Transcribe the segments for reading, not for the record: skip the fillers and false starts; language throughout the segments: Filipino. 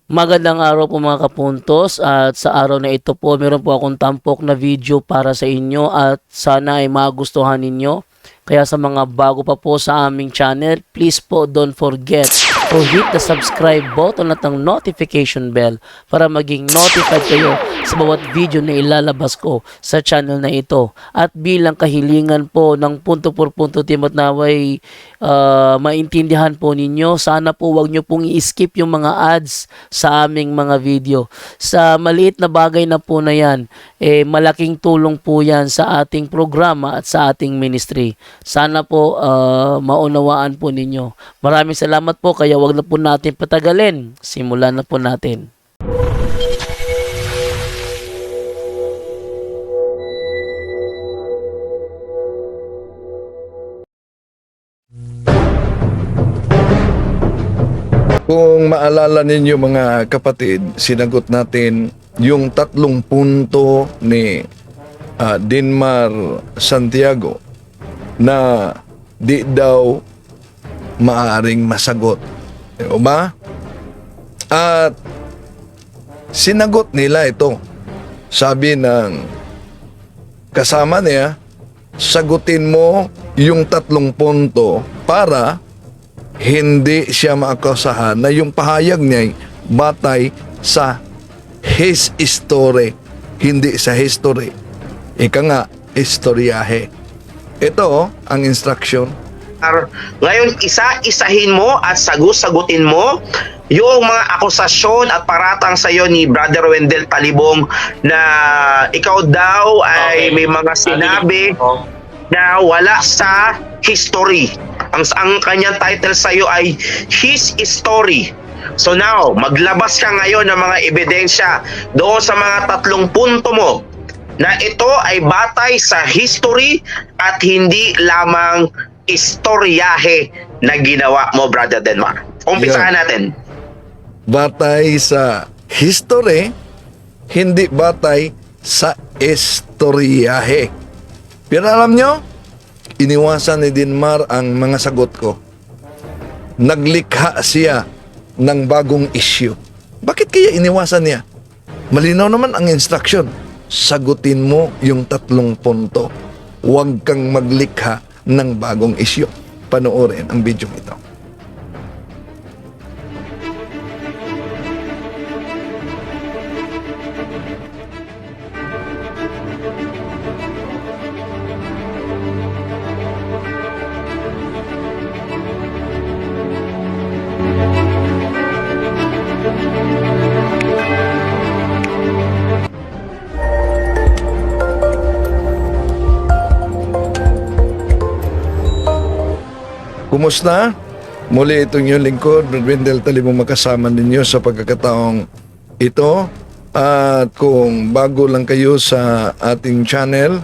Magandang araw po mga kapuntos, at sa araw na ito po meron po akong tampok na video para sa inyo at sana ay magustuhan ninyo. Kaya sa mga bago pa po sa aming channel, please po don't forget to hit the subscribe button at ang notification bell para maging notified kayo sa bawat video na ilalabas ko sa channel na ito. At bilang kahilingan po ng punto por punto team at naway maintindihan po ninyo, sana po wag nyo pong i-skip yung mga ads sa aming mga video. Sa maliit na bagay na po na yan, malaking tulong po yan sa ating programa at sa ating ministry. Sana po maunawaan po ninyo. Maraming salamat po, kaya wag na po natin patagalin. Simulan na po natin. Kung maalala ninyo mga kapatid, sinagot natin yung 3 punto ni Dinmar Santiago na di daw maaaring masagot. O ba? At sinagot nila ito. Sabi ng kasama niya, sagutin mo yung 3 punto para hindi siya maakusahan na yung pahayag niya ay batay sa his story, hindi sa history. Ika nga, istoryahe. Ito ang instruction. Ngayon, isa-isahin mo at sagutin mo yung mga akusasyon at paratang sa iyo ni Brother Wendell Talibong na ikaw daw ay may mga sinabi na wala sa history. Ang kanyang title sa iyo ay His Story. So now, maglabas ka ngayon ng mga ebidensya doon sa mga 3 punto mo na ito ay batay sa history at hindi lamang istoryahe na ginawa mo, Brother Denmar. Umpisahan natin. Batay sa history, hindi batay sa istoryahe. Pero alam nyo, iniwasan ni Dinmar ang mga sagot ko. Naglikha siya ng bagong issue. Bakit kaya iniwasan niya? Malinaw naman ang instruction. Sagutin mo yung 3 punto. Huwag kang maglikha ng bagong issue. Panoorin ang video ito. Kumusta? Muli itong inyong lingkod, Brother Wendell Talibong, makasama ninyo sa pagkakataong ito. At kung bago lang kayo sa ating channel,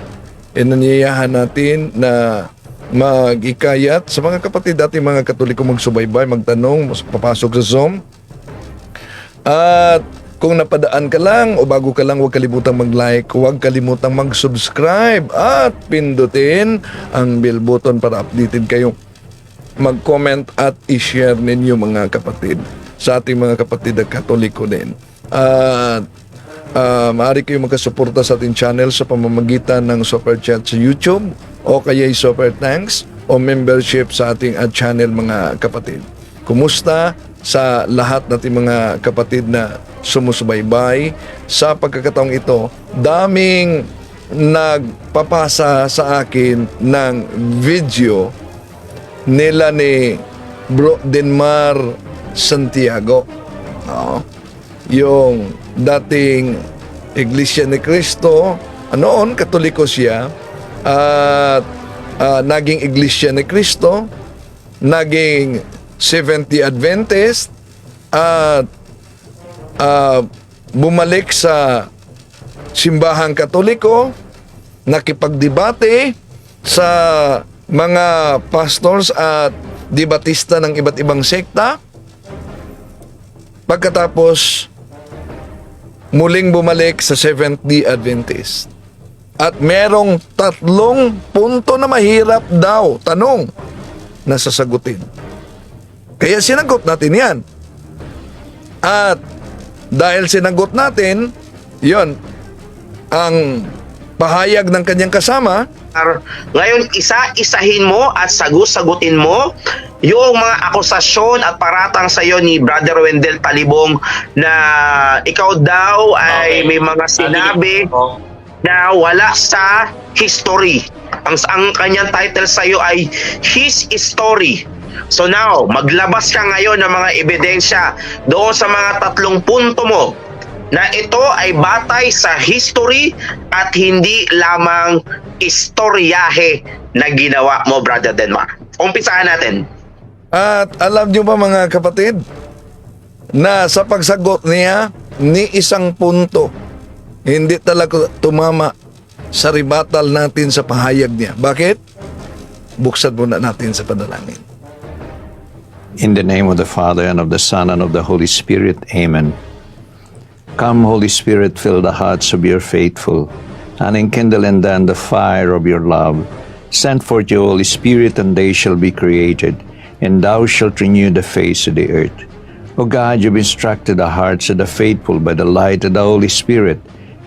inanyayahan natin na mag-ikayat sa mga kapatid ating mga Katoliko magsubaybay, magtanong, papasok sa Zoom. At kung napadaan ka lang o bago ka lang, huwag kalimutang mag-like, huwag kalimutang mag-subscribe at pindutin ang bell button para updated kayo. Mag-comment at i-share ninyo mga kapatid sa ating mga kapatid na Katoliko din. At maaari kayo magkasuporta sa ating channel sa pamamagitan ng super chat sa YouTube o kaya super thanks o membership sa ating channel mga kapatid. Kumusta sa lahat nating mga kapatid na sumusubaybay sa pagkakataong ito? Daming nagpapasa sa akin ng video nila ni Bro Dinmar Santiago. Yung dating Iglesia ni Cristo, noon Katoliko siya, at naging Iglesia ni Cristo, naging 70 Adventist, at bumalik sa simbahang Katoliko, nakipagdebate sa mga pastors at debatista ng iba't ibang sekta. Pagkatapos, muling bumalik sa Seventh-day Adventist. At merong 3 punto na mahirap daw, tanong, na sasagutin. Kaya sinagot natin yan. At dahil sinagot natin, yon ang pahayag ng kanyang kasama. Ngayon, isa-isahin mo at sagutin mo yung mga akusasyon at paratang sa iyo ni Brother Wendell Talibong na ikaw daw ay may mga sinabi na wala sa history. Ang kanyang title sa iyo ay His Story. So now, maglabas ka ngayon ng mga ebidensya doon sa mga 3 punto mo na ito ay batay sa history at hindi lamang istoryahe na ginawa mo, Brother Denmark. Umpisahan natin. At alam nyo ba mga kapatid, na sa pagsagot niya ni isang punto, hindi talaga tumama sa rebuttal natin sa pahayag niya. Bakit? Buksan muna natin sa panalangin. In the name of the Father, and of the Son, and of the Holy Spirit. Amen. Come, Holy Spirit, fill the hearts of your faithful, and enkindle in them the fire of your love. Send forth your Holy Spirit, and they shall be created, and thou shalt renew the face of the earth. O God, you've instructed the hearts of the faithful by the light of the Holy Spirit.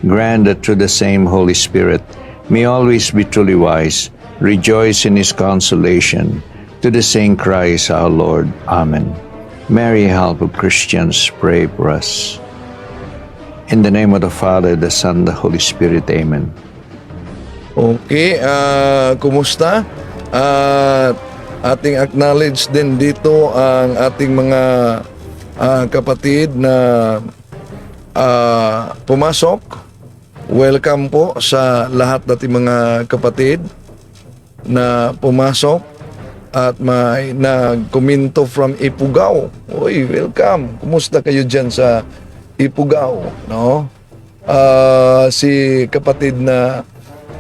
Grant that through the same Holy Spirit may always be truly wise, rejoice in his consolation. To the same Christ our Lord. Amen. Mary, help of Christians, pray for us. In the name of the Father, the Son, the Holy Spirit. Amen. Okay, kumusta? Ating acknowledge din dito ang ating mga kapatid na pumasok. Welcome po sa lahat nating mga kapatid na pumasok at may nagkomento from Ifugao. Oy, welcome. Kumusta kayo dyan sa Ifugao, no? Si kapatid na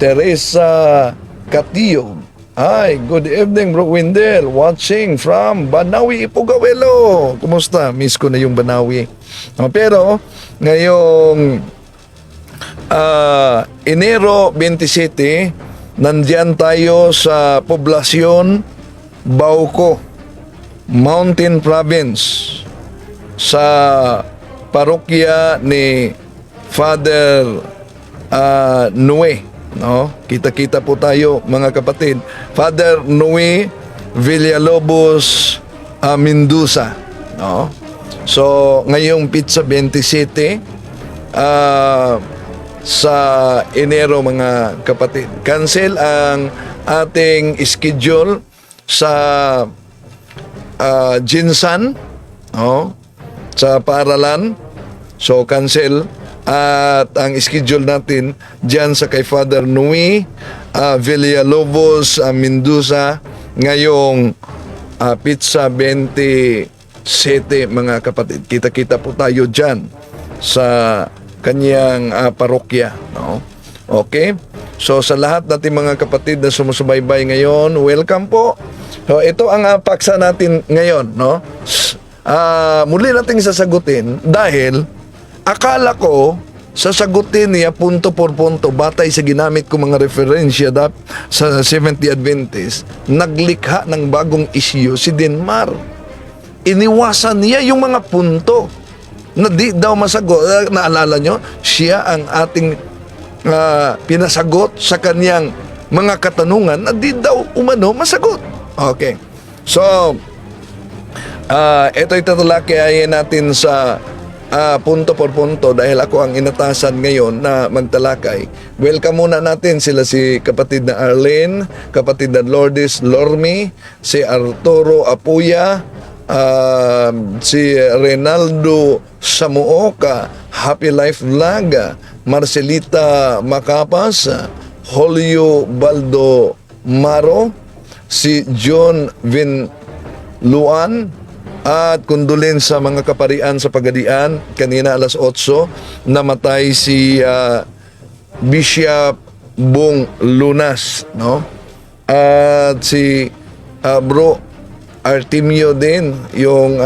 Teresa Catillo. Hi, good evening, Bro Wendell. Watching from Banawi, Ifugao. Hello. Kumusta? Miss ko na yung Banawi. Pero ngayong Enero 27, nandiyan tayo sa poblasyon Bauco, Mountain Province, sa parokya ni Father Noe, no? Kita-kita po tayo mga kapatid. Father Noe Villalobos Mendoza, no? So ngayong Pizza 27 sa Enero mga kapatid. Cancel ang ating schedule sa Jinsan, no? Sa paaralan. So cancel at ang schedule natin diyan sa kay Father Nui Villalobos Mendoza ngayong Pizza 27 mga kapatid. Kita-kita po tayo diyan sa kanyang parokya, no? Okay? So sa lahat nating mga kapatid na sumusubaybay ngayon, welcome po. So ito ang paksa natin ngayon, no? Muli nating sasagutin dahil akala ko sasagutin niya punto por punto batay sa ginamit ko mga referensya sa Seventh Adventist. Naglikha ng bagong issue si Denmar. Iniwasan niya yung mga punto na di daw masagot. Naalala nyo, siya ang ating pinasagot sa kanyang mga katanungan na di daw umano masagot. Okay. So, ito'y tatalakayin natin sa punto por punto dahil ako ang inatasan ngayon na magtalakay. Welcome muna natin sila si kapatid na Arlene, kapatid na Lourdes Lormi, si Arturo Apuya, si Renaldo Samuoka, Happy Life Vlog, Marcelita Macapas, Julio Baldo Maro, si John Vinluan, at kondolin sa mga kaparian sa Pagadian. Kanina alas 8 namatay si Bishop Bong Lunas, no? At si Bro Artemio din, yung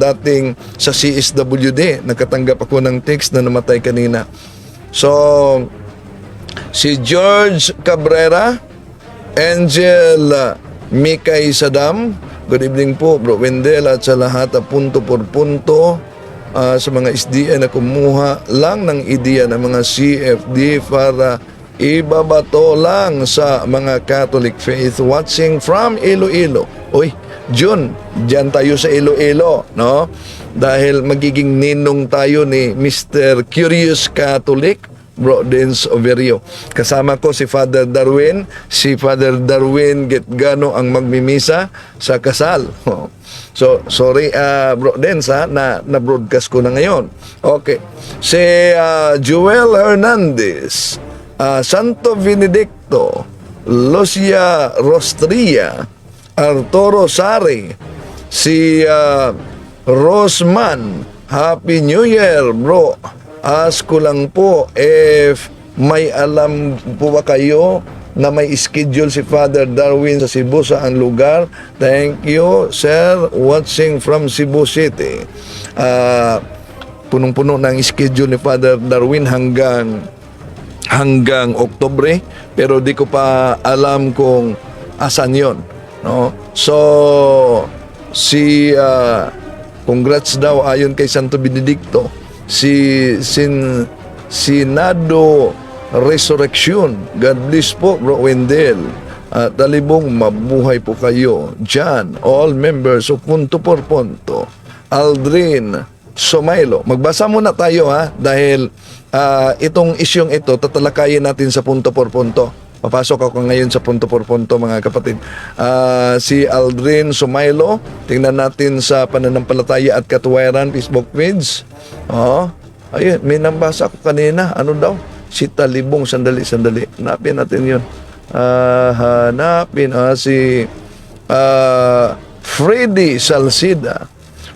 dating sa CSWD, nakatanggap ako ng text na namatay kanina. So, si George Cabrera, Angel Mikay Sadam, good evening po Bro Wendell at sa lahat punto por punto. sa mga SDA na kumuha lang ng ideya ng mga CFD para ibabato lang sa mga Catholic faith watching from Iloilo. Uy, Jun, dyan tayo sa Iloilo, no? Dahil magiging ninong tayo ni Mr. Curious Catholic, Bro Dens Overio. Kasama ko si Father Darwin. Si Father Darwin Getgano ang magmimisa sa kasal. So, sorry Bro Dens na-broadcast ko na ngayon. Okay. Si Joel Hernandez, Santo Benedicto, Lucia Rostria, Arturo Sari, si Rosman, Happy New Year, bro. Ask ko lang po if may alam po ba kayo na may schedule si Father Darwin sa Cebu, sa ang lugar? Thank you, sir. Watching from Cebu City. Punong-puno ng schedule ni Father Darwin hanggang Oktubre, pero di ko pa alam kung asan yon, no? So congrats daw ayon kay Santo Benedicto, Sinado Resurrection. God bless po, Bro Wendell. Talibong mabuhay po kayo dyan, all members of Punto por Punto. Aldrin Somailo, magbasa muna tayo dahil itong isyong ito tatalakayin natin sa Punto por Punto. Papasok ako ngayon sa Punto por Punto, mga kapatid. Si Aldrin Somailo, tingnan natin sa Pananampalataya at Katuwiran Facebook page. Ayun, may nabasa ko kanina. Ano daw? Si Talibong. Sandali. Hanapin natin yun. Si Freddy Salcida.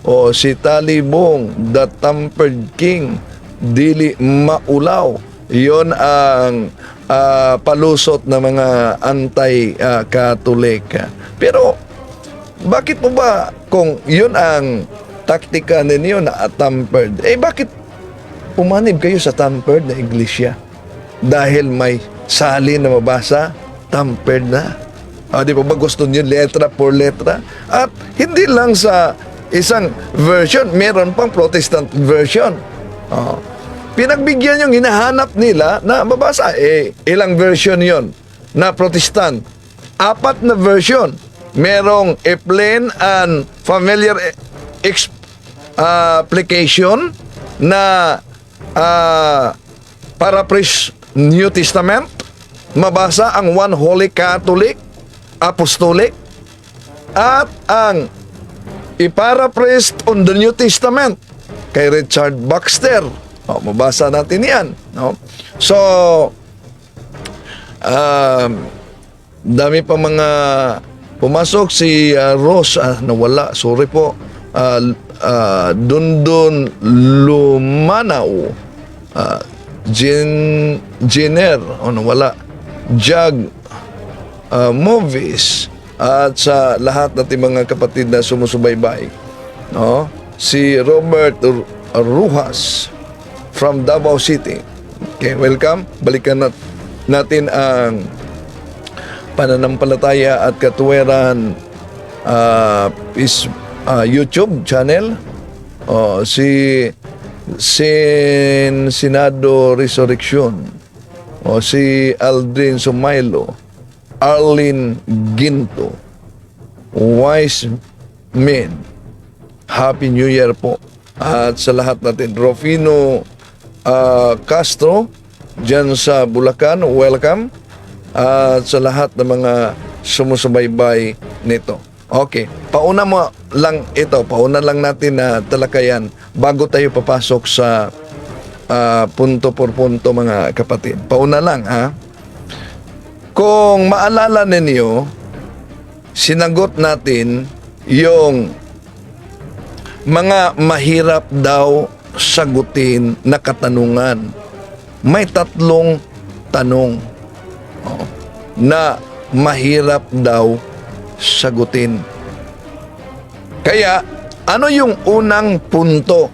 O si Talibong, the Tampered King, dili maulaw. Yon ang palusot na mga anti-Catholic. Pero bakit po ba kung yun ang taktika ninyo na tampered, bakit pumanib kayo sa tampered na iglesia? Dahil may salin na mabasa, tampered na. Di ba gusto niyo letra por letra? At hindi lang sa isang version, meron pang Protestant version. Pinagbigyan yung hinahanap nila na mabasa. Ilang version yon na Protestant? 4 na version. Merong a plain and familiar application na paraphrase New Testament. Mabasa ang One Holy Catholic Apostolic at ang i-paraphrase on the New Testament kay Richard Baxter. Mabasa natin yan, no? So dami pa mga pumasok. Si Rose nawala, sorry po. Dundun Lumanaw, Jenner nawala, Jag Movies, at sa lahat nating mga kapatid na sumusubaybay, no? Si Robert Rujas from Davao City. Okay, welcome. Balikan natin ang Pananampalataya at Katuwiran YouTube channel. Si Sinado Resurrection. Si Aldrin Somailo, Arlene Ginto, Wise Men. Happy New Year po. At sa lahat natin, Rufino Castro dyan sa Bulacan, welcome. At sa lahat ng mga sumusubaybay nito. Okay, pauna lang natin na talakayan bago tayo papasok sa punto por punto, mga kapatid. Pauna lang, Kung maalala ninyo, sinagot natin yung mga mahirap daw sagutin na katanungan. May 3 tanong na mahirap daw sagutin. Kaya, ano yung unang punto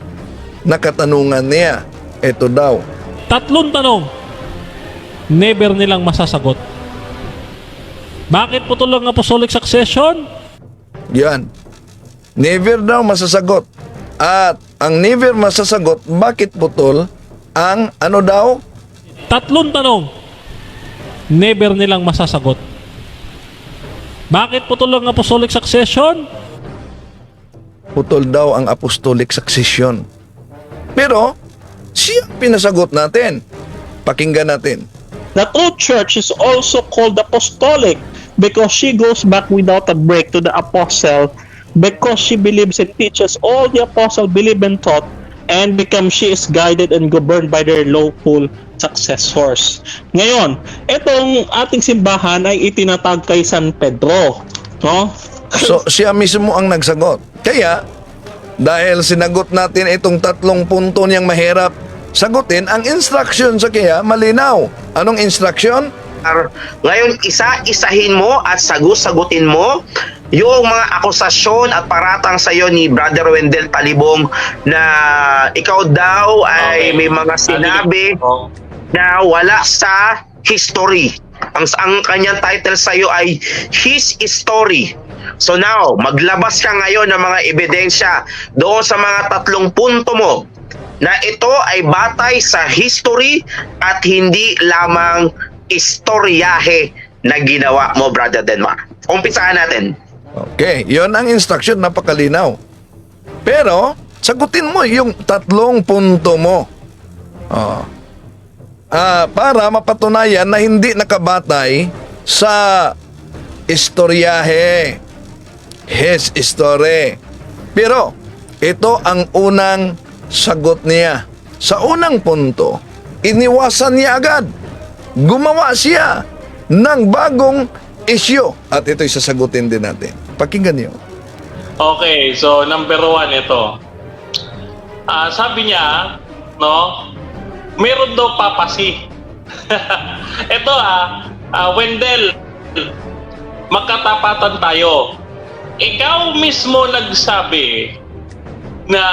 na katanungan niya? Ito daw. 3 tanong, never nilang masasagot. Bakit putol ang apostolic succession? Yan. Never daw masasagot. At ang never masasagot, bakit putol ang ano daw? 3 tanong, never nilang masasagot. Bakit putol ang apostolic succession? Putol daw ang apostolic succession. Pero, siya pinasagot natin. Pakinggan natin. The true church is also called apostolic because she goes back without a break to the apostle, because she believes and teaches all the apostle believe and taught, and because she is guided and governed by their lawful successors. Ngayon, itong ating simbahan ay itinatag kay San Pedro, no? So, siya mismo ang nagsagot. Kaya, dahil sinagot natin itong 3 punto niyang mahirap sagutin, ang instruction sa kaya malinaw. Anong instruction? Ngayon, isa-isahin mo at sagutin mo yung mga akusasyon at paratang sa iyo ni Brother Wendell Talibong na ikaw daw ay may mga sinabi na wala sa history. Ang kanyang title sa iyo ay His Story. So now, maglabas ka ngayon ng mga ebidensya doon sa mga 3 punto mo na ito ay batay sa history at hindi lamang istoryahe na ginawa mo, Brother Denmark. Umpisahan natin. Okay, yon ang instruction, napakalinaw. Pero, sagutin mo yung 3 punto mo. Para mapatunayan na hindi nakabatay sa istoryahe. His story. Pero, ito ang unang sagot niya. Sa unang punto, iniwasan niya agad. Gumawa siya ng bagong issue. At ito'y sasagutin din natin. Pakinggan niyo. Okay, so number 1 ito. Sabi niya, no, meron daw papasi. Ito Wendell, magkatapatan tayo. Ikaw mismo nagsabi na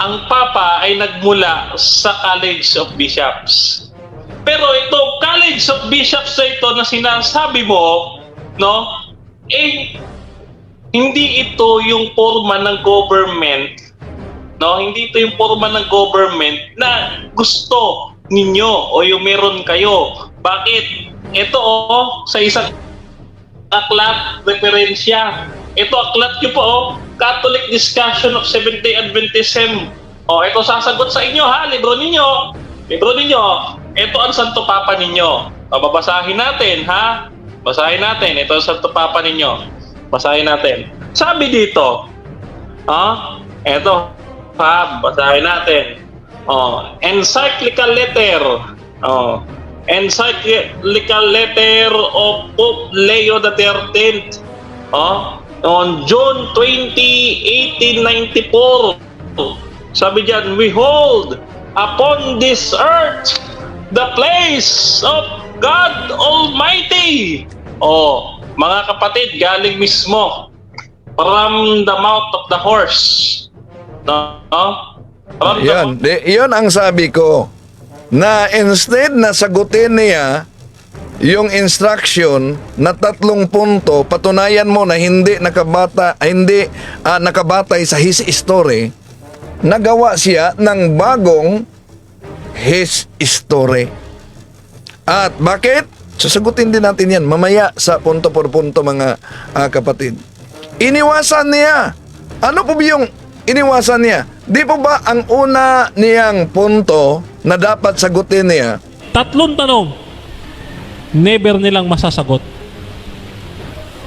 ang Papa ay nagmula sa College of Bishops. Pero ito, College of Bishops na ito na sinasabi mo, no, hindi ito yung forma ng government, no, hindi ito yung forma ng government na gusto ninyo o yung meron kayo. Bakit? Ito sa isang aklat, referensya. Ito aklat nyo po, Catholic Discussion of Seventh-day Adventism. Ito sasagot sa inyo libro ninyo. Libro ninyo. Ito ang Santo Papa ninyo. Babasahin natin, Basahin natin. Ito ang Santo Papa ninyo. Basahin natin. Sabi dito, ito, basahin natin. Encyclical letter. Encyclical letter of Pope Leo XIII on June 20, 1894. Sabi diyan, we hold upon this earth the place of God Almighty. Mga kapatid, galing mismo from the mouth of the horse. Yan ang sabi ko. Na instead na sagutin niya yung instruction na 3 punto, patunayan mo na hindi nakabatay sa his story, nagawa siya ng bagong his story. At bakit? Sasagutin din natin yan mamaya sa punto por punto, mga kapatid. Iniwasan niya. Ano po yung iniwasan niya? Di po ba ang una niyang punto na dapat sagutin niya? 3 tanong, never nilang masasagot.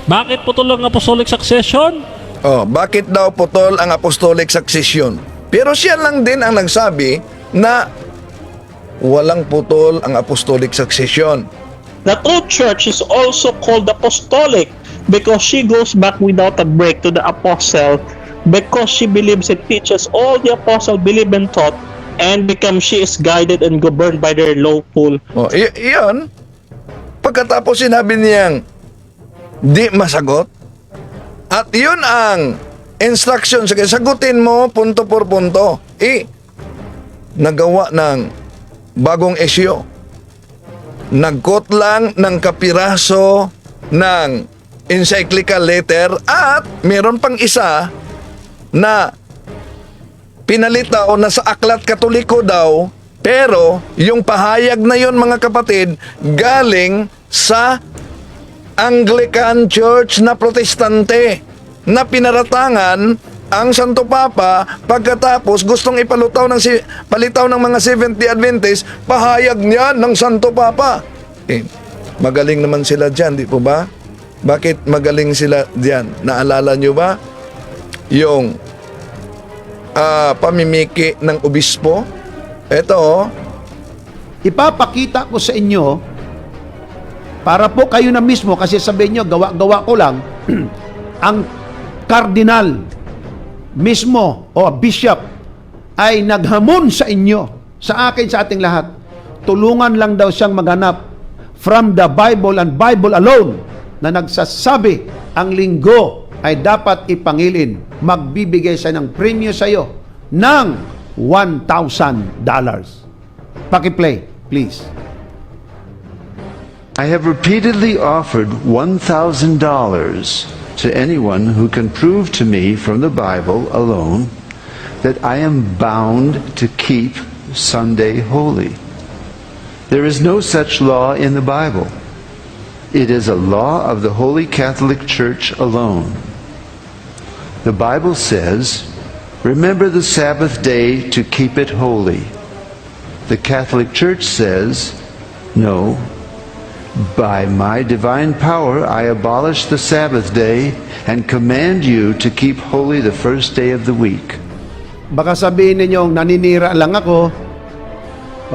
Bakit putol ang apostolic succession? Bakit daw putol ang apostolic succession? Pero siya lang din ang nagsabi na walang putol ang apostolic succession. The true church is also called apostolic because she goes back without a break to the apostle, because she believes and teaches all the apostle believe and taught, and because she is guided and governed by their lawful. Iyon, pagkatapos sinabi niyang di masagot, at yun ang instruction, sige, sagutin mo punto por punto. Nagawa ng bagong issue. Nagkot lang ng kapiraso ng encyclical letter at meron pang isa na pinalitaw na sa Aklat Katoliko daw, pero yung pahayag na yon mga kapatid, galing sa Anglican Church na protestante na pinaratangan ang Santo Papa pagkatapos gustong palitaw ng mga Seventh Day Adventist, pahayag niyan ng Santo Papa. Magaling naman sila dyan, di po ba? Bakit magaling sila dyan? Naalala nyo ba yung pamimiki ng obispo? Ito, ipapakita ko sa inyo para po kayo na mismo, kasi sabihin nyo, gawa-gawa ko lang, ang kardinal mismo o bishop ay naghamon sa inyo, sa akin, sa ating lahat. Tulungan lang daw siyang maghanap from the Bible and Bible alone na nagsasabi ang linggo ay dapat ipangilin. Magbibigay siya ng premyo sa iyo ng $1,000. Paki-play, please. I have repeatedly offered $1,000 to anyone who can prove to me from the Bible alone that I am bound to keep Sunday holy. There is no such law in the Bible. It is a law of the Holy Catholic Church alone. The Bible says, "Remember the Sabbath day to keep it holy." The Catholic Church says, "No. By my divine power, I abolish the Sabbath day and command you to keep holy the first day of the week." Baka sabihin ninyong naninira lang ako,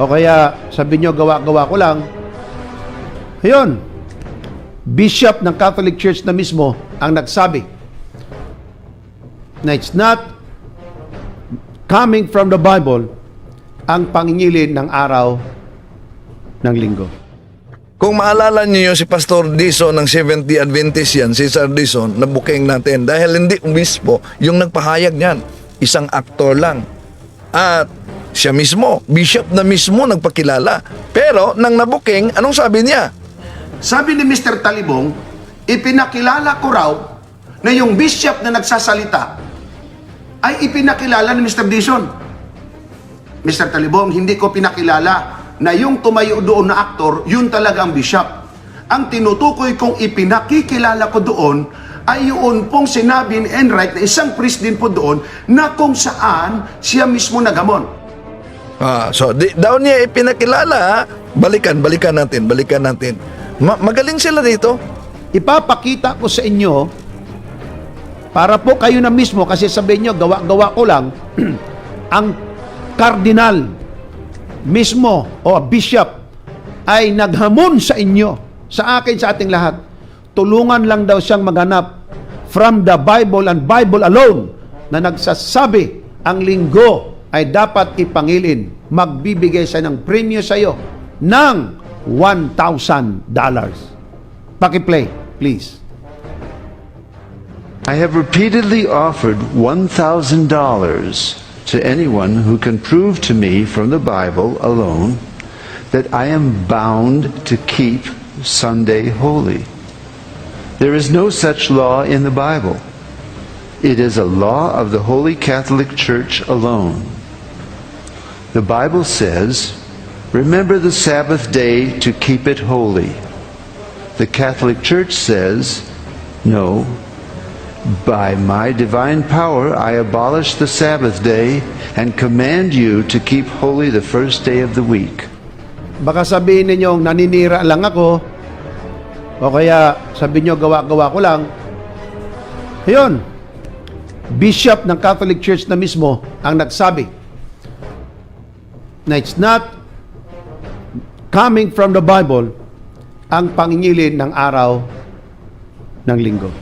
o kaya sabihin nyo gawa-gawa ko lang. Ayun, bishop ng Catholic Church na mismo ang nagsabi na it's not coming from the Bible ang pangingilin ng araw ng linggo. kung maalala niyo si Pastor Dison ng Seventh Day Adventist yan, si Sir Dison, na booking natin. Dahil hindi obispo yung nagpahayag niyan. Isang aktor lang. At siya mismo, bishop na mismo nagpakilala. Pero nang nabuking, anong sabi niya? Sabi ni Mr. Talibong, ipinakilala ko raw na yung bishop na nagsasalita ay ipinakilala ni Mr. Dison. Mr. Talibong, hindi ko pinakilala na yung tumayo doon na aktor, yun talaga ang bishop. Ang tinutukoy kong ipinakikilala ko doon ay yun pong sinabi ni Enright na isang priest din po doon na kung saan siya mismo nagamon. So daw niya ipinakilala, balikan natin. Magaling sila dito. Ipapakita ko sa inyo para po kayo na mismo, kasi sabihin nyo, gawa-gawa ko lang, ang kardinal mismo o bishop ay naghamon sa inyo, sa akin, sa ating lahat. Tulungan lang daw siyang maghanap from the Bible and Bible alone na nagsasabi ang linggo ay dapat ipangilin. Magbibigay siya ng premyo sa iyo ng $1,000. Paki-play, please. I have repeatedly offered $1,000 to anyone who can prove to me from the Bible alone that I am bound to keep Sunday holy. There is no such law in the Bible. It is a law of the Holy Catholic Church alone. The Bible says, "Remember the Sabbath day to keep it holy." The Catholic Church says, "No. By my divine power, I abolish the Sabbath day and command you to keep holy the first day of the week." Baka sabihin ninyong naninira lang ako, o kaya sabihin nyo gawa-gawa ko lang. Ayun, bishop ng Catholic Church na mismo ang nagsabi na it's not coming from the Bible ang pangingilin ng araw ng linggo.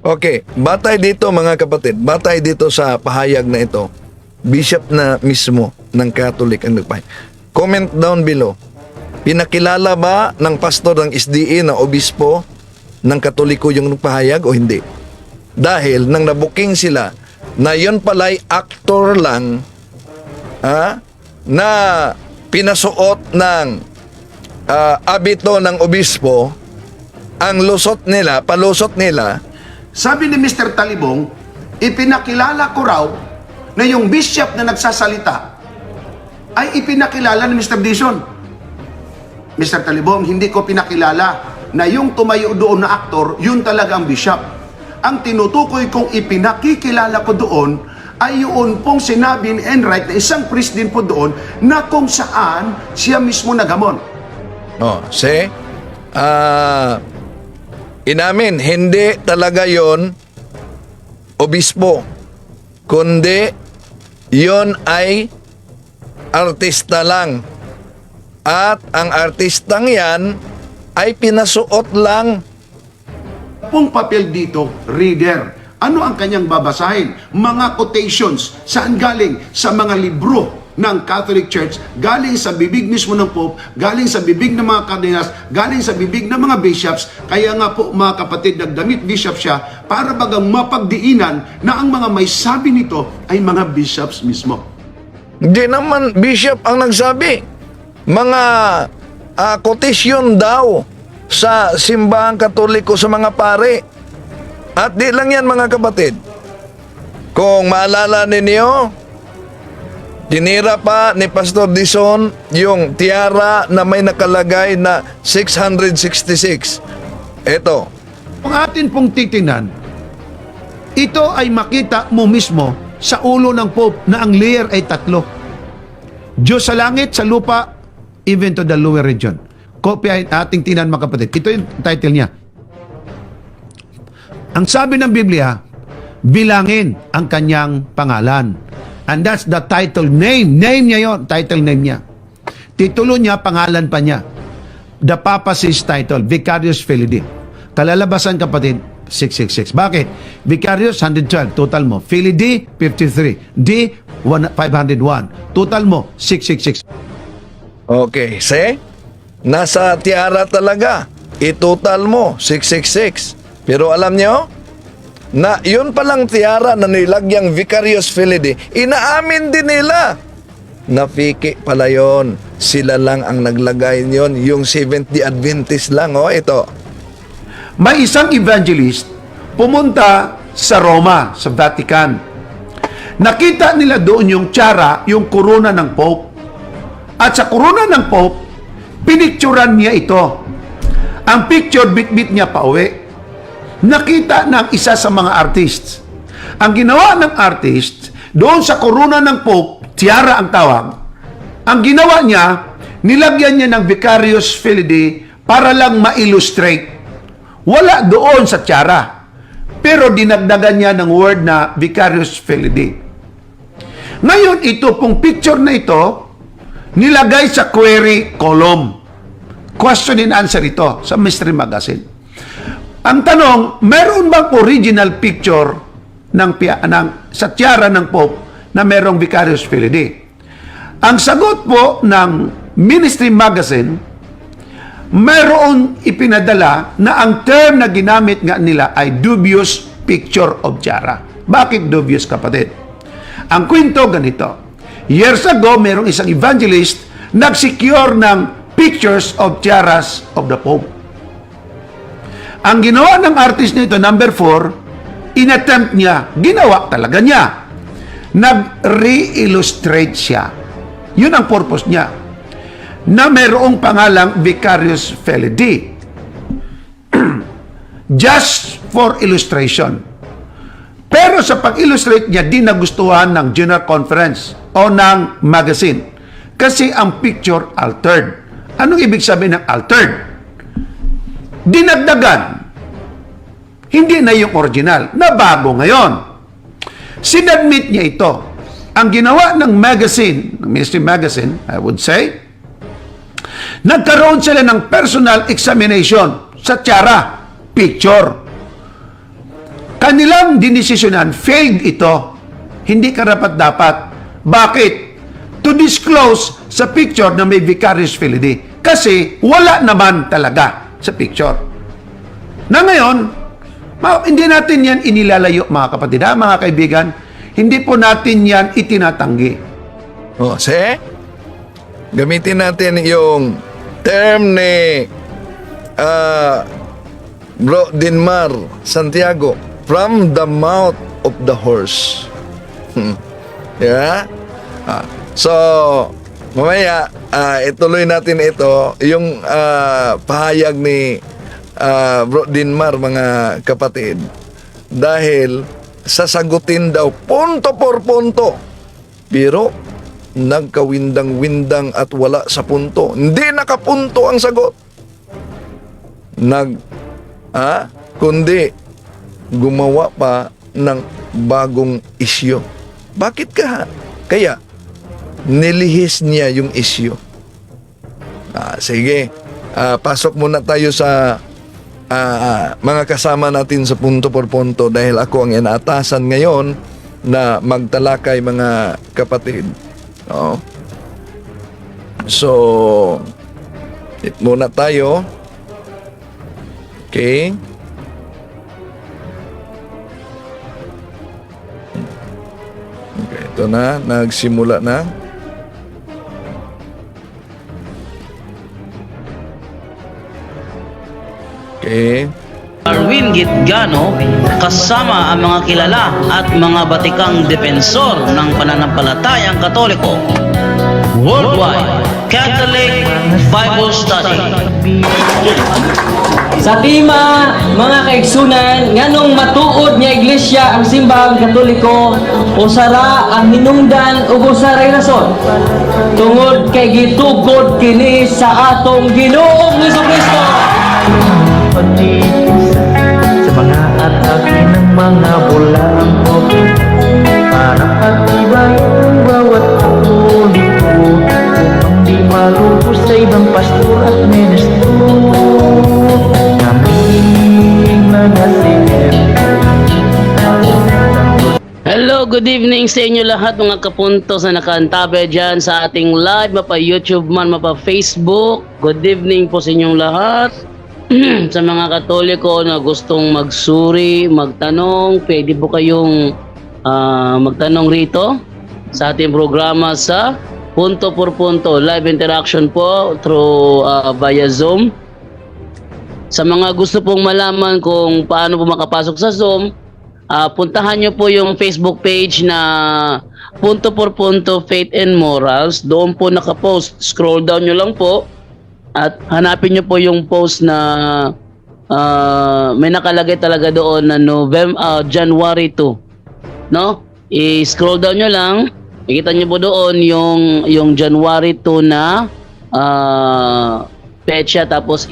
Okay, batay dito mga kapatid, batay dito sa pahayag na ito, bishop na mismo ng Catholic ang nagpahayag. Comment down below. Pinakilala ba ng pastor ng SDA na obispo ng Katoliko yung nagpahayag o hindi? Dahil nang nabuking sila na yun pala'y actor lang na pinasuot ng abito ng obispo, ang palusot nila. Sabi ni Mr. Talibong, ipinakilala ko raw na yung bishop na nagsasalita ay ipinakilala ni Mr. Dizon. Mr. Talibong, hindi ko pinakilala na yung tumayo doon na aktor, yun talaga ang bishop. Ang tinutukoy kong ipinakikilala ko doon ay yun pong sinabi ni Enright na isang priest din po doon na kung saan siya mismo nagamon. Inamin, hindi talaga yon obispo, kundi yon ay artista lang. At ang artistang yan ay pinasuot lang. Pong papel dito, reader. Ano ang kanyang babasahin? Mga quotations. Saan galing? Sa mga libro ng Catholic Church, galing sa bibig mismo ng Pope, galing sa bibig ng mga cardinals, galing sa bibig ng mga bishops. Kaya nga po mga kapatid, nagdamit bishop siya para bagang mapagdiinan na ang mga may sabi nito ay mga bishops mismo. Hindi naman bishop ang nagsabi. Mga quotation daw sa simbahang Katoliko sa mga pare. At di lang yan mga kapatid. Kung maalala ninyo, tinira pa ni Pastor Dizon yung tiara na may nakalagay na 666. Ito. Kung atin pong titingnan, ito ay makita mo mismo sa ulo ng Pope na ang layer ay 3. Diyos sa langit, sa lupa, even to the lower region. Kopya ating tingnan mga kapatid. Ito yung title niya. Ang sabi ng Biblia, bilangin ang kanyang pangalan. And that's the title name. Name niya yon, title name niya. Titulo niya, pangalan pa niya. The papacy's title, Vicarius Filii. Kalalabasan kapatid, 666. Bakit? Vicarius, 112. Total mo. Filii, 53. D, 501. Total mo, 666. Okay, see? Nasa tiara talaga. I-total mo, 666. Pero alam nyo, na yun palang tiara na nilagyang Vicarius Filii, inaamin din nila. Napiki pala yun. Sila lang ang naglagay yun. Yung Seventh-day Adventist lang, ito. May isang evangelist pumunta sa Roma, sa Vatican. Nakita nila doon yung tiara, yung korona ng Pope. At sa korona ng Pope, pinicturan niya ito. Ang picture, bit-bit niya pa uwi. Nakita ng isa sa mga artists. Ang ginawa ng artist, doon sa korona ng Pope, tiara ang tawag, ang ginawa niya, nilagyan niya ng Vicarius Filii para lang ma-illustrate. Wala doon sa tiara. Pero dinagdagan niya ng word na Vicarius Filii. Ngayon, ito pong picture na ito, nilagay sa query column. Question and answer ito sa Mystery Magazine. Ang tanong, meron bang original picture sa tiara ng Pope na merong Vicarius Filii? Ang sagot po ng Ministry Magazine, meron ipinadala na ang term na ginamit nga nila ay dubious picture of tiara. Bakit dubious, kapatid? Ang kwento ganito. Years ago, merong isang evangelist nag-secure ng pictures of tiaras of the Pope. Ang ginawa ng artist nito, number 4, inattempt niya, ginawa talaga niya. Nag-re-illustrate siya. Yun ang purpose niya. Na mayroong pangalang Vicarius Filii. Just for illustration. Pero sa pag-illustrate niya, di nagustuhan ng General Conference o ng magazine. Kasi ang picture altered. Anong ibig sabihin ng altered? Dinagdagan. Hindi na yung original, na bago ngayon. Sinadmit niya ito. Ang ginawa ng magazine, ng Ministry Magazine, I would say, nagkaroon sila ng personal examination sa tiara, picture. Kanilang dinesisyonan, failed ito. Hindi karapat-dapat. Bakit? To disclose sa picture na may Vicarius Filii. Kasi wala naman talaga sa picture. Na ngayon, hindi natin yan inilalayo, mga kapatid, mga kaibigan. Hindi po natin yan itinatanggi. See? Gamitin natin yung term ni Bro Dinmar Santiago, from the mouth of the horse. Di ba? So, mamaya, ituloy natin ito. Yung pahayag ni Bro Dinmar, mga kapatid. Dahil sasagutin daw punto por punto. Pero nagkawindang-windang at wala sa punto. Hindi nakapunto ang sagot. Kundi gumawa pa ng bagong isyu. Bakit kaya nilihis niya yung isyu? Sige, pasok muna tayo sa mga kasama natin sa punto por punto dahil ako ang inaatasan ngayon na magtalakay, mga kapatid. No? So, muna tayo. Okay. Okay, ito na, nagsimula na. Okay. Arwin Gitgano kasama ang mga kilala at mga batikang depensor ng pananampalatayang Katoliko. Worldwide Catholic Bible Study. Sa tima, mga kaigsunan, nganong matuod niya iglesia ang simbang Katoliko, usara ang hinungdan ug usaray rason. Tungod kay gitugod kini sa atong Ginoong Hesukristo. Sa mga atake ng mga bulang para patibay ang bawat Katoliko upang di malubos sa ibang pastor at ministro. Kaming mga Hello, good evening sa inyo lahat mga kapuntos na nakaantabi dyan sa ating live, mapa YouTube man, mapa Facebook. Good evening po sa inyong lahat. Sa mga Katoliko na gustong magsuri, magtanong, pwede po kayong magtanong rito sa ating programa sa Punto por Punto. Live interaction po through via Zoom. Sa mga gusto pong malaman kung paano po makapasok sa Zoom, puntahan nyo po yung Facebook page na Punto por Punto Faith and Morals. Doon po nakapost. Scroll down nyo lang po. At hanapin nyo po yung post na may nakalagay talaga doon na January 2. No? I-scroll down nyo lang. Makita nyo po doon yung January 2 na petsa. Tapos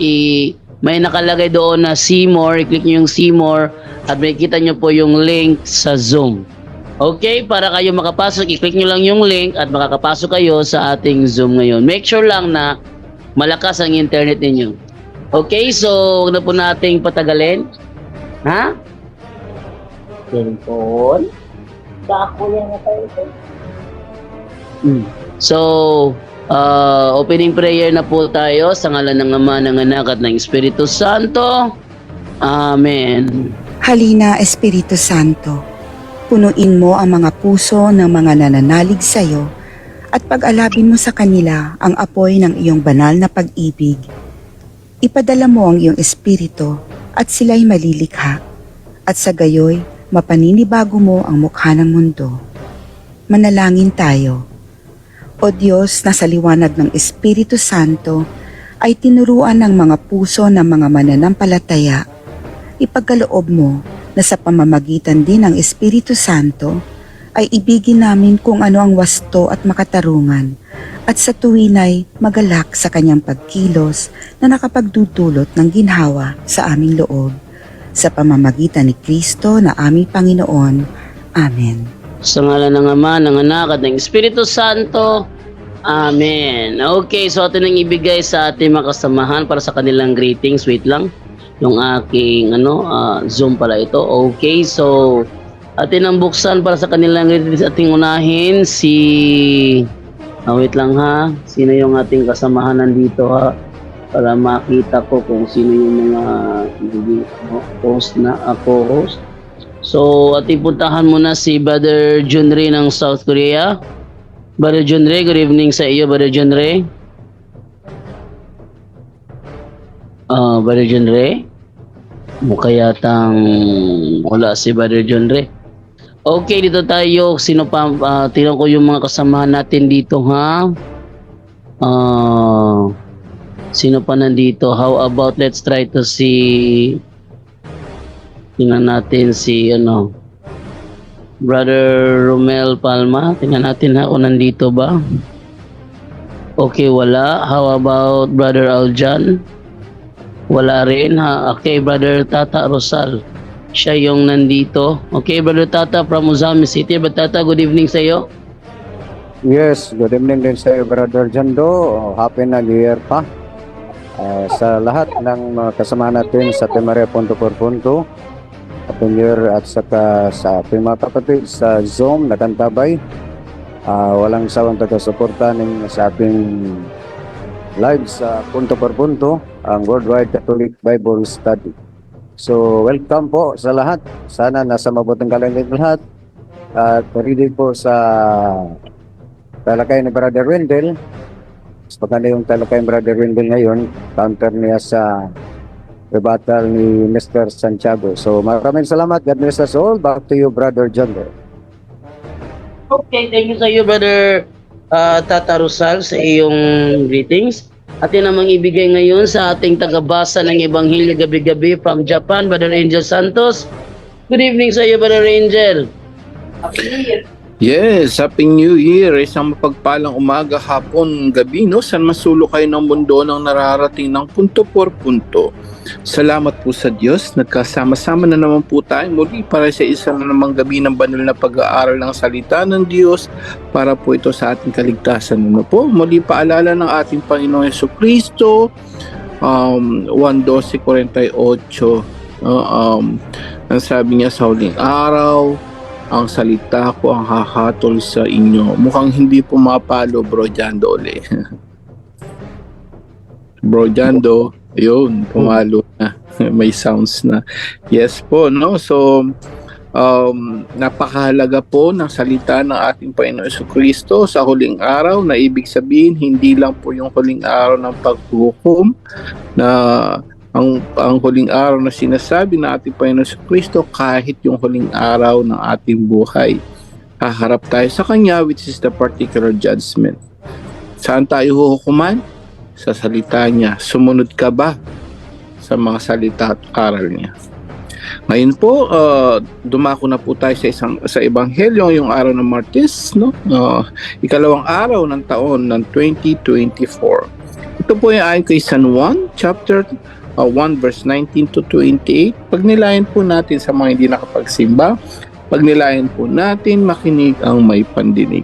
may nakalagay doon na see more. I-click nyo yung see more. At makikita nyo po yung link sa Zoom. Okay? Para kayo makapasok, i-click nyo lang yung link at makakapasok kayo sa ating Zoom ngayon. Make sure lang na malakas ang internet ninyo. Okay, so huwag na po nating patagalin. Ha? Cellphone? Dako yan na tayo. So, opening prayer na po tayo sa ngalan ng Ama, ng Anak at ng Espiritu Santo. Amen. Halina, Espiritu Santo, punuin mo ang mga puso ng mga nananalig sa iyo at pag-alabin mo sa kanila ang apoy ng iyong banal na pag-ibig. Ipadala mo ang iyong espiritu at sila'y malilikha, at sa gayoy mapaninibago mo ang mukha ng mundo. Manalangin tayo. O Diyos, na sa liwanag ng Espiritu Santo ay tinuruan ng mga puso ng mga mananampalataya, ipagkaloob mo na sa pamamagitan din ng Espiritu Santo ay ibigin namin kung ano ang wasto at makatarungan, at sa tuwinay magalak sa kanyang pagkilos na nakapagdudulot ng ginhawa sa aming loob. Sa pamamagitan ni Kristo na aming Panginoon. Amen. Sa ngalan ng Ama, ng Anak at ng Espiritu Santo. Amen. Okay, so atin ang ibigay sa ating mga kasamahan para sa kanilang greetings. Wait lang. Yung aking Zoom pala ito. Okay, so atin ang buksan para sa kanilang greetings. Ating unahin si wait lang ha. Sino yung ating kasamahan nandito ha? Para makita ko kung sino yung mga host na ako host. So ating puntahan muna si Brother Junri ng South Korea. Brother Junri, good evening sa iyo, Brother Junri. Brother Junri, mukha yatang wala si Brother Junri. Okay, dito tayo. Sino pa? Tingnan ko yung mga kasamahan natin dito, ha? Sino pa nandito? How about let's try to see. Tingnan natin si Brother Romel Palma. Tingnan natin ha kung nandito ba. Okay, wala. How about Brother Aljan? Wala rin ha. Okay, Brother Tata Rosal. Siya yung nandito. Okay, Brother Tata from Uzami City. Brother Tata, good evening sa iyo. Yes, good evening din sa iyo, Brother Jando. Happy New Year pa. Sa lahat ng mga kasama natin sa Maria Punto por Punto, Happy New Year, at saka sa ating mga kapatid sa Zoom na kantabay. Walang sawang taga-suporta sa ating live sa Punto por Punto, ang Worldwide Catholic Bible Study. So, welcome po sa lahat. Sana nasa mabuting kalagayan lahat. At ready po sa talakay ni Brother Wendell. Pagkanda yung talakay ni Brother Wendell ngayon, counter niya sa rebuttal ni Mr. Santiago. So, maraming salamat. God bless us all. Back to you, Brother John. Okay, thank you sa iyo, Brother Tata Rosal, sa iyong greetings. At yun namang ibigay ngayon sa ating tagabasa ng Ebanghelyo gabi-gabi from Japan, Brother Angel Santos. Good evening sa iyo, Brother Angel. Happy New Year. Yes, Happy New Year. Isang mapagpalang umaga, hapon, gabi, no? Saan masulo kayo ng mundo ng nararating ng punto por punto. Salamat po sa Diyos. Nagkasama-sama na naman po tayo muli para sa isang namang gabi ng banal na pag-aaral ng salita ng Diyos para po ito sa ating kaligtasan. Ano po? Muli paalala ng ating Panginoong Jesucristo, 1:12:48. Ang sabi niya sa huling araw, ang salita ko ang hahatol sa inyo. Mukhang hindi pumapalo, Bro Jando ulit. Bro Jando, yun, pumalo na. May sounds na. Yes po, no? So, napakahalaga po ng salita ng ating Panginoon Jesucristo sa huling araw, na ibig sabihin, hindi lang po yung huling araw ng paghuhukom, na ang huling araw na sinasabi ng ating Panginoon Jesucristo, kahit yung huling araw ng ating buhay, haharap tayo sa Kanya, which is the particular judgment. Saan tayo huhukuman? Sa salita niya. Sumunod ka ba sa mga salita at aral niya? Ngayon po, dumako na po tayo sa Ebanghelyo yung araw ng Martes, no? Ikalawang araw ng taon ng 2024. Ito po ay ayon kay San Juan, chapter 1 verse 19 to 28. Pagnilayan po natin sa mga hindi nakapagsimba, pagnilayan po natin, makinig ang may pandinig.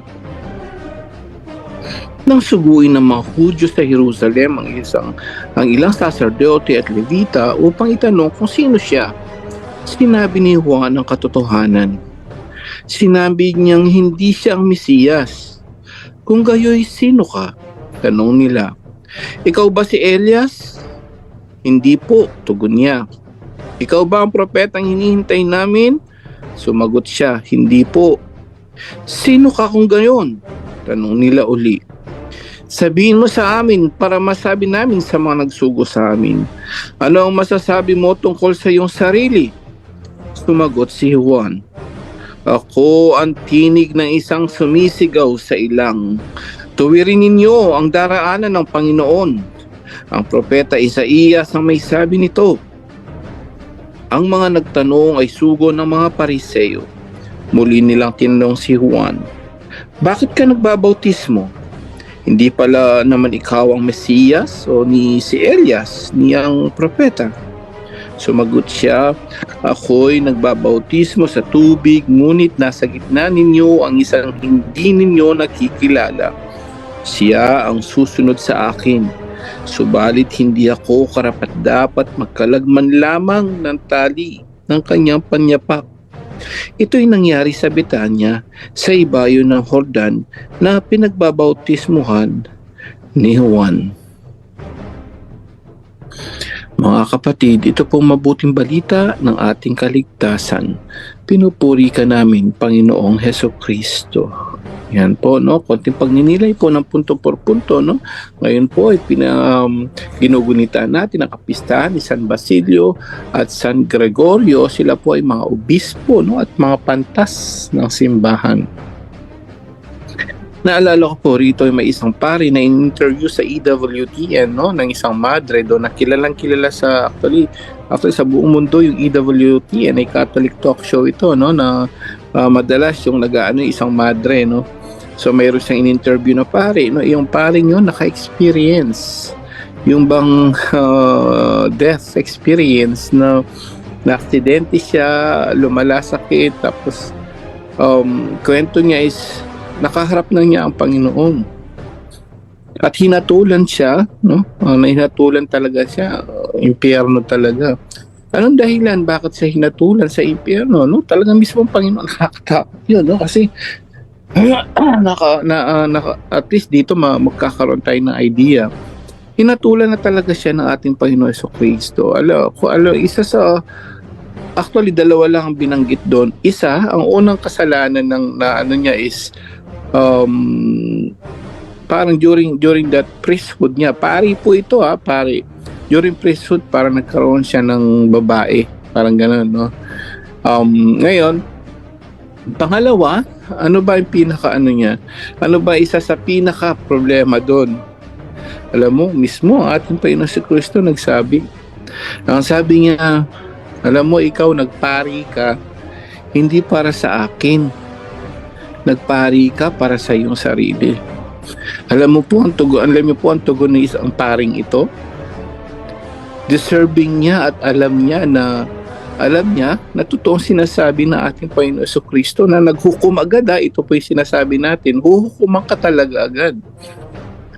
Nang suguin ng mga Hudyo sa Jerusalem ang ilang saserdote at levita upang itanong kung sino siya, sinabi ni Juan ang katotohanan. Sinabi niyang hindi siya ang Mesiyas. Kung gayoy, sino ka? Tanong nila. Ikaw ba si Elias? Hindi po, tugon niya. Ikaw ba ang propetang hinihintay namin? Sumagot siya, hindi po. Sino ka kung gayon? Tanong nila uli. Sabihin mo sa amin para masabi namin sa mga nagsugo sa amin. Ano ang masasabi mo tungkol sa iyong sarili? Sumagot si Juan. Ako ang tinig ng isang sumisigaw sa ilang. Tuwirin ninyo ang daraanan ng Panginoon. Ang propeta Isaías ang may sabi nito. Ang mga nagtanong ay sugo ng mga Pariseo. Muli nilang tinanong si Juan, bakit ka nagbabautismo? Hindi pala naman ikaw ang Mesiyas o si Elias, niyang propeta? Sumagot siya, ako'y nagbabautismo sa tubig, ngunit nasa gitna ninyo ang isang hindi ninyo nakikilala. Siya ang susunod sa akin. Subalit hindi ako karapat-dapat magkalagman lamang ng tali ng kanyang panyapak. Ito'y nangyari sa Betanya, sa ibayo ng Jordan, na pinagbabautismuhan ni Juan. Mga kapatid, ito pong mabuting balita ng ating kaligtasan. Pinupuri ka namin, Panginoong Heso Kristo. Yan po, no? Konting pagninilay po ng punto por punto, no? Ngayon po ay ginugunita natin ang kapistahan ni San Basilio at San Gregorio. Sila po ay mga obispo, no? At mga pantas ng simbahan. Naalala ko po rito ay may isang pari na in-interview sa EWTN, no, ng isang madre doon na kilalang kilala sa actually sa buong mundo. Yung EWTN ay Catholic talk show ito, no, na madalas yung nag-aano isang madre, no. So mayroon siyang in-interview na pari, no, yung paring yun naka-experience yung bang death experience na aksidente siya, lumala sakit, tapos kwento niya is nakaharap na niya ang Panginoon. At hinatulan siya, no? Hinatulan talaga siya, impyerno talaga. Anong dahilan bakit siya hinatulan sa impyerno, no? Talagang mismo ang Panginoon nakakatakot 'yun, no? Kasi at least dito magkakaroon tayo ng idea. Hinatulan na talaga siya ng ating Panginoon Jesucristo. Isa sa actually dalawa lang ang binanggit doon. Isa, ang unang kasalanan na ano niya is parang during that priesthood niya, pari po ito pari. During priesthood parang nagkaroon siya ng babae, parang gano'n, no? Ngayon, pangalawa, ano ba yung pinaka-ano niya? Ano ba isa sa pinaka-problema doon? Alam mo, mismo ating Panginoon si Kristo nagsabi. Ang sabi niya, alam mo, ikaw nagpari ka, hindi para sa akin. Nagpari ka para sa iyong sarili. Alam mo po ang tugon ng isang paring ito? Deserving niya at alam niya na totoong sinasabi na ating Panginoon Jesucristo na naghukom agad. Ito po yung sinasabi natin, huhukuman ka talaga agad.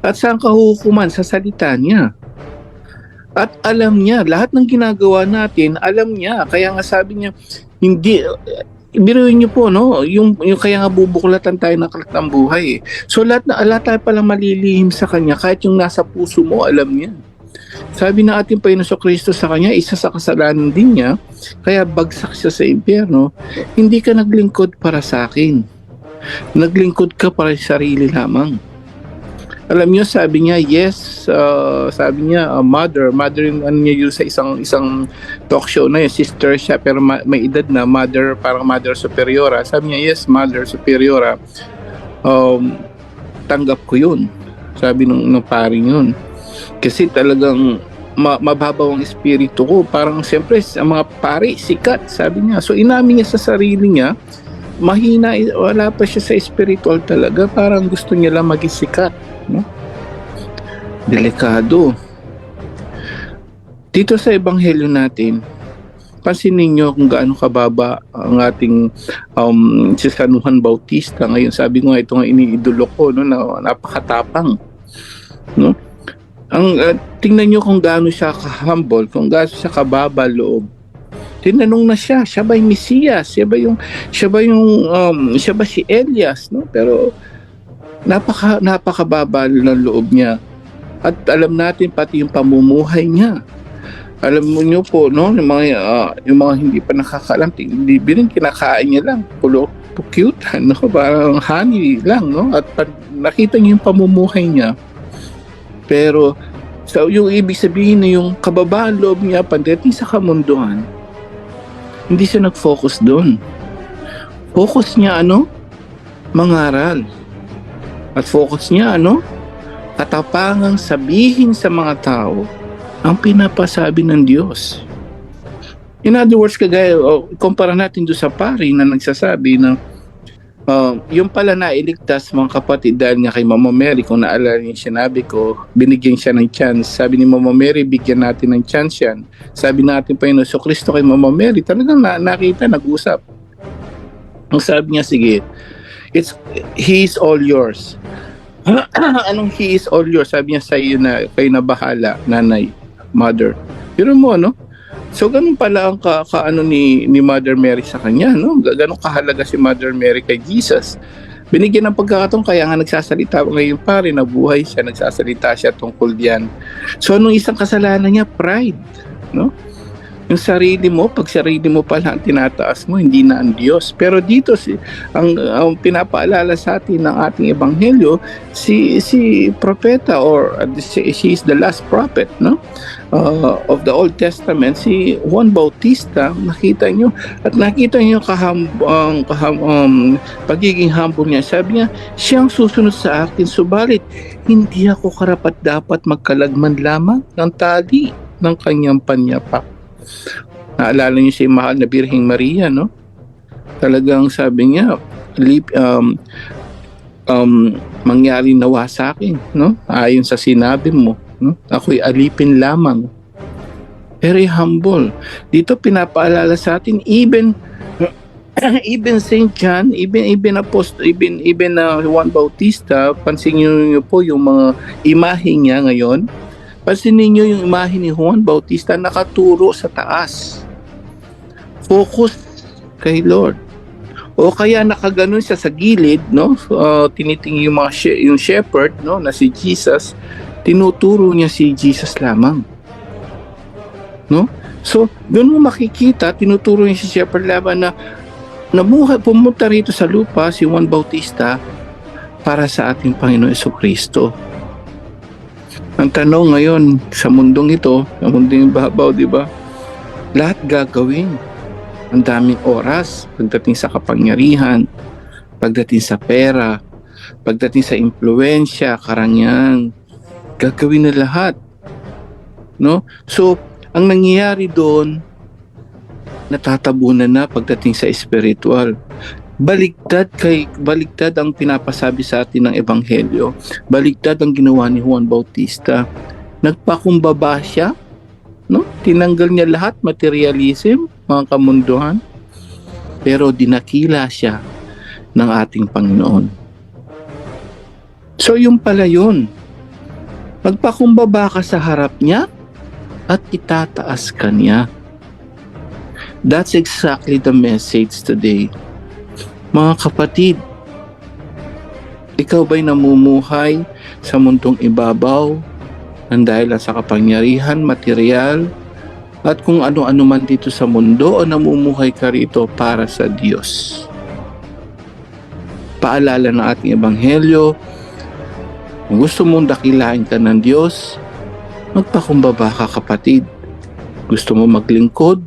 At saan ka huhukuman? Sa salita niya. At alam niya, lahat ng ginagawa natin, alam niya. Kaya nga sabi niya, biruin niyo po, no? Yung kaya nga bubuklatan tayo ng aklat ng buhay. So lahat tayo palang malilihim sa kanya, kahit yung nasa puso mo, alam niya. Sabi na ating Panginoon Kristo sa kanya, isa sa kasalanan din niya, kaya bagsak siya sa impyerno, hindi ka naglingkod para sa akin. Naglingkod ka para sa sarili lamang. Alam niyo, sabi niya, yes, sabi niya, mother yung ano niya yun sa isang talk show na yun, sister siya, pero may edad na, mother, parang mother superiora. Sabi niya, yes, mother superiora, tanggap ko yun. Sabi ng paring yun. Kasi talagang mababaw ang espiritu ko. Parang siyempre, ang mga pari, sikat, sabi niya. So inamin niya sa sarili niya, mahina, wala pa siya sa spiritual talaga, parang gusto niya lang maging sikat, no? Delikado. Dito sa ebanghelyo natin, pansinin niyo kung gaano kababa ang ating si San Juan Bautista. Ngayon, sabi ko nga, ito nga iniidolo ko, no, na napakatapang, no? Tingnan niyo kung gaano siya ka-humble, kung gaano siya kababa loob. Tinanong na siya ba yung Mesiyas? Siya ba si Elias, no? Pero napakababa ng loob niya. At alam natin pati yung pamumuhay niya. Alam mo niyo po, no, yung mga hindi pa nakakaalam, bilin kinakain niya lang, cute, no? Parang honey lang, no? At nakita niyo yung pamumuhay niya. Pero so yung ibig sabihin na yung kababaan loob niya pagdating sa kamunduhan, hindi siya nag-focus doon. Focus niya mangaral. At focus niya katapangang sabihin sa mga tao ang pinapasabi ng Diyos. In other words, kagaya, kumpara natin doon sa pari na nagsasabi na yung pala nailigtas mga kapatid dahil nga kay Mama Mary, kung naalala niyo sinabi ko, binigyan siya ng chance. Sabi ni Mama Mary, bigyan natin ng chance yan. Sabi natin pa yun, so Kristo kay Mama Mary, talagang nakita, nag-usap. Ang sabi niya, sige, He is all yours. Anong He is all yours? Sabi niya sa iyo na, kayo na bahala, nanay, mother. Pero mo, no? So ganun pala ang kaano ni Mother Mary sa kanya, no? Ganun kahalaga si Mother Mary kay Jesus. Binigyan ng pagkakataon, kaya nga nagsasalita ngayon pare, nabuhay siya, nagsasalita siya tungkol diyan. So anong isang kasalanan niya? Pride. no? Yung sarili mo, pag sarili mo pala ang tinataas mo, hindi na ang Diyos. Pero dito ang pinapaalala sa atin ng ating ebanghelyo, si propeta, or she is the last prophet, no? Of the Old Testament, si Juan Bautista. Nakita nyo pagiging humble niya. Sabi niya, siyang susunod sa akin, subalit hindi ako karapat dapat magkalagman lamang ng tali ng kanyang panyapak. Naalala niyo si mahal na Birheng Maria, no? Talagang sabi niya, mangyari nawa sa akin, no? Ayon sa sinabi mo, no? Ako'y alipin lamang. Very humble. Dito pinapaalala sa atin, even Saint John, even Juan Bautista, pansinin niyo po yung mga imahe niya ngayon. Pansinin niyo yung imahe ni Juan Bautista, nakaturo sa taas. Focus kay Lord. O kaya nakaganon siya sa gilid, no? Tinitingin yung shepherd, no, na si Jesus, tinuturo niya si Jesus lamang. No? So, doon mo makikita, tinuturo niya si shepherd lamang na pumunta rito sa lupa si Juan Bautista para sa ating Panginoon Jesucristo. Ang tanong ngayon sa mundong ito, sa mundong babaw, di ba? Lahat gagawin. Ang daming oras pagdating sa kapangyarihan, pagdating sa pera, pagdating sa impluwensya, karangyaan. Gagawin na lahat. No? So, ang nangyayari doon, natatabunan na pagdating sa spiritual. Baligtad ang pinapasabi sa atin ng ebanghelyo. Baligtad ang ginawa ni Juan Bautista. Nagpakumbaba siya, no? Tinanggal niya lahat materialism, mga kamunduhan, pero dinakila siya ng ating Panginoon. So yung pala yun, magpakumbaba ka sa harap niya at itataas ka niya. That's exactly the message today. Mga kapatid, ikaw ba'y namumuhay sa mundong ibabaw ng dahil sa kapangyarihan, material, at kung ano-ano man dito sa mundo, o namumuhay ka rito para sa Diyos? Paalala ng ating ebanghelyo, kung gusto mong dakilain ka ng Diyos, magpakumbaba ka, kapatid. Gusto mo maglingkod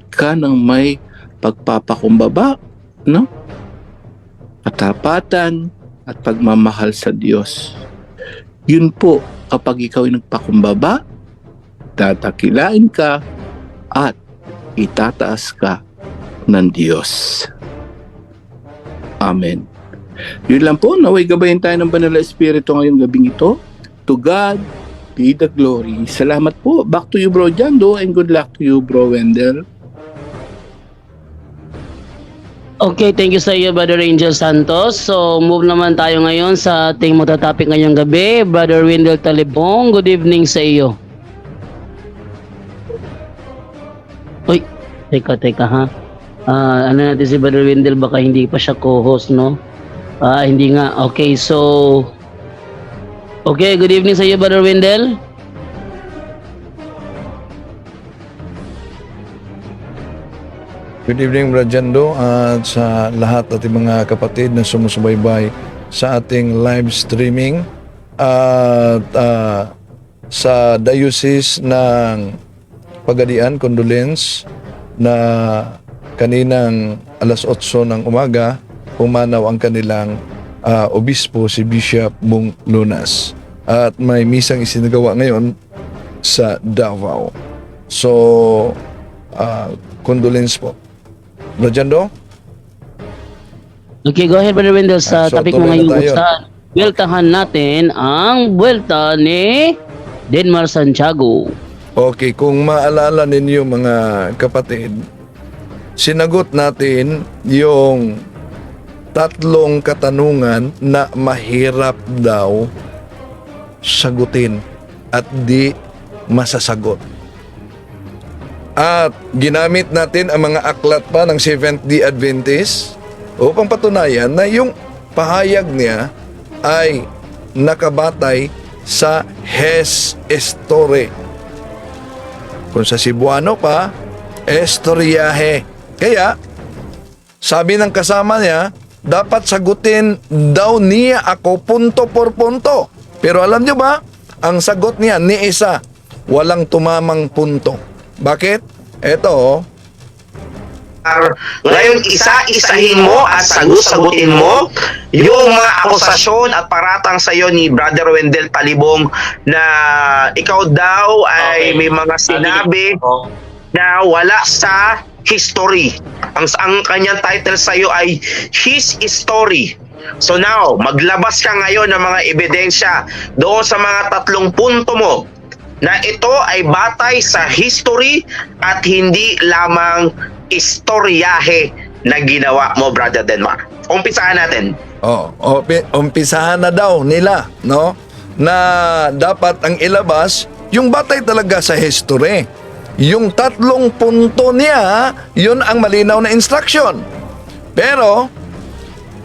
ka ng may pagpapakumbaba, no? Katapatan at pagmamahal sa Diyos. Yun po, kapag ikaw ay nagpakumbaba, tatakilain ka at itataas ka ng Diyos. Amen. Yun lang po, naway gabayan tayo ng Banal na Espiritu ngayong gabing ito. To God be the glory. Salamat po. Back to you, Bro Jando, and good luck to you, Bro Wendell. Okay, thank you sa iyo, Brother Angel Santos. So, move naman tayo ngayon sa ating magta-topic ngayong gabi. Brother Wendell Talibong, good evening sa iyo. Uy, teka ha. Ano natin si Brother Wendell, baka hindi pa siya co-host, no? Hindi nga. Okay, so... Okay, good evening sa iyo, Brother Wendell. Good evening, Brad Jando, at sa lahat ating mga kapatid na sumusubaybay sa ating live streaming at sa Diocese ng Pagadian, condolence na kaninang alas 8 ng umaga pumanaw ang kanilang obispo, si Bishop Bong Lunas, at may misang isinagawa ngayon sa Davao. So, condolence po. Rajando? Okay, go ahead, Brother Wendell, sa So, topic mo tuloy na ngayon. tayo. Sa buweltahan natin ang buwelta ni Denmar Santiago. Okay, kung maalala ninyo mga kapatid, sinagot natin yung 3 katanungan na mahirap daw sagutin at di masasagot. At ginamit natin ang mga aklat pa ng Seventh-day Adventist upang patunayan na yung pahayag niya ay nakabatay sa Hes Estore. Kung sa Cebuano pa, estoryahe. Kaya, sabi ng kasama niya, dapat sagutin daw niya ako punto por punto. Pero alam niyo ba, ang sagot niya ni isa, walang tumamang punto. Bakit? Ito, Ngayon, isa-isahin mo at sagutin mo yung mga akusasyon at paratang sa iyo ni Brother Wendell Talibong na ikaw daw ay may mga sinabi na wala sa history. Ang kanyang title sa iyo ay His Story. So now, maglabas ka ngayon ng mga ebidensya doon sa mga 3 punto mo na ito ay batay sa history at hindi lamang istoryahe na ginawa mo, Brother Denmark. Umpisahan natin. umpisahan na daw nila, no? Na dapat ang ilabas yung batay talaga sa history. Yung 3 punto niya, yun ang malinaw na instruction. Pero,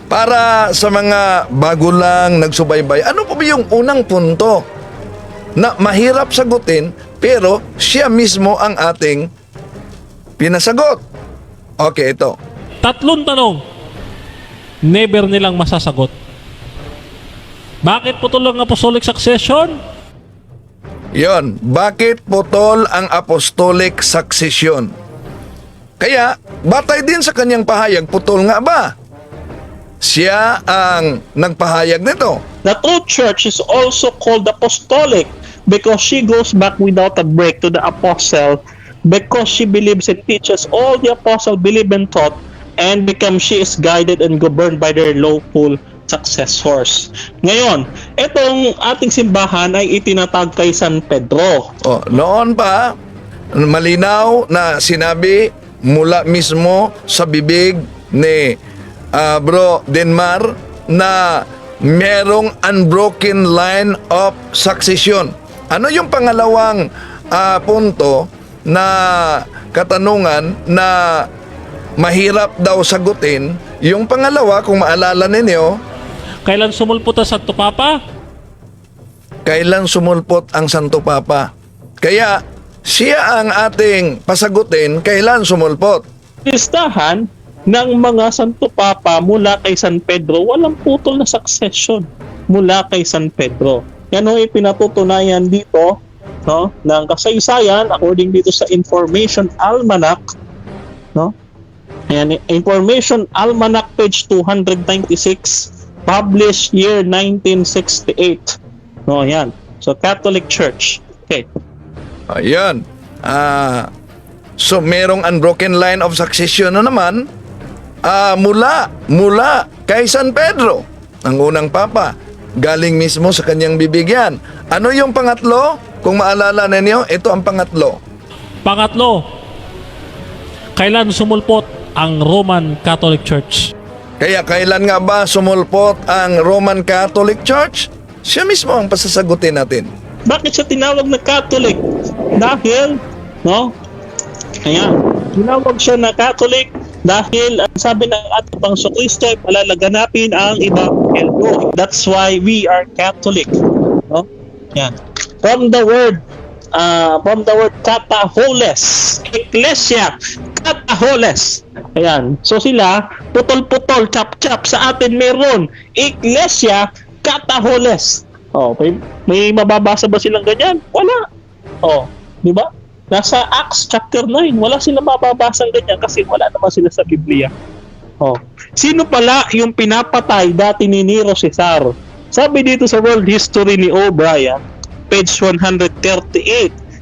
para sa mga bago lang nagsubaybay, ano po ba yung unang punto na mahirap sagutin pero siya mismo ang ating pinasagot? Okay, ito. 3 tanong, never nilang masasagot. Bakit putol ang apostolic succession? Yon, bakit putol ang apostolic succession? Kaya, batay din sa kanyang pahayag, putol nga ba? Siya ang nagpahayag nito. The true church is also called apostolic because she goes back without a break to the apostle, because she believes and teaches all the apostle believe and taught, and she is guided and governed by their lawful successors. Ngayon, itong ating simbahan ay itinatag kay San Pedro. Noon pa, malinaw na sinabi mula mismo sa bibig ni Bro Denmar na merong unbroken line of succession. Ano yung pangalawang punto na katanungan na mahirap daw sagutin? Yung pangalawa, kung maalala ninyo, kailan sumulpot ang Santo Papa? Kailan sumulpot ang Santo Papa? Kaya siya ang ating pasagutin, kailan sumulpot. Listahan ng mga Santo Papa mula kay San Pedro, walang putol na succession mula kay San Pedro. Yan o ipinatutunayan dito, no, ng kasaysayan according dito sa Information Almanac, no? Ayan, Information Almanac page 296, published year 1968. No, yan. So Catholic Church. Okay. Ayan. So merong unbroken line of succession na naman mula kay San Pedro, ang unang papa, galing mismo sa kanyang bibigyan. Ano yung pangatlo? Kung maalala ninyo, ito ang pangatlo. Pangatlo, kailan sumulpot ang Roman Catholic Church? Kaya kailan nga ba sumulpot ang Roman Catholic Church? Siya mismo ang pasasagutin natin. Bakit siya tinawag na Catholic? Dahil, no? Ayan, tinawag siya na Catholic dahil ang sabi ng ating Panginoon ay palalaganapin ang Ebanghelyo. That's why we are Catholic. No? Yan. From the word kataholes, ecclesia, kataholes. Ayan. So sila, putol-putol, chap-chap. Sa atin meron, ecclesia, kataholes. May mababasa ba silang ganyan? Wala. Di ba? Nasa Acts chapter 9, wala silang mababasang ganyan kasi wala naman sila sa Biblia. Sino pala yung pinapatay dati ni Nero Caesar? Sabi dito sa World History ni O'Brien, page 138,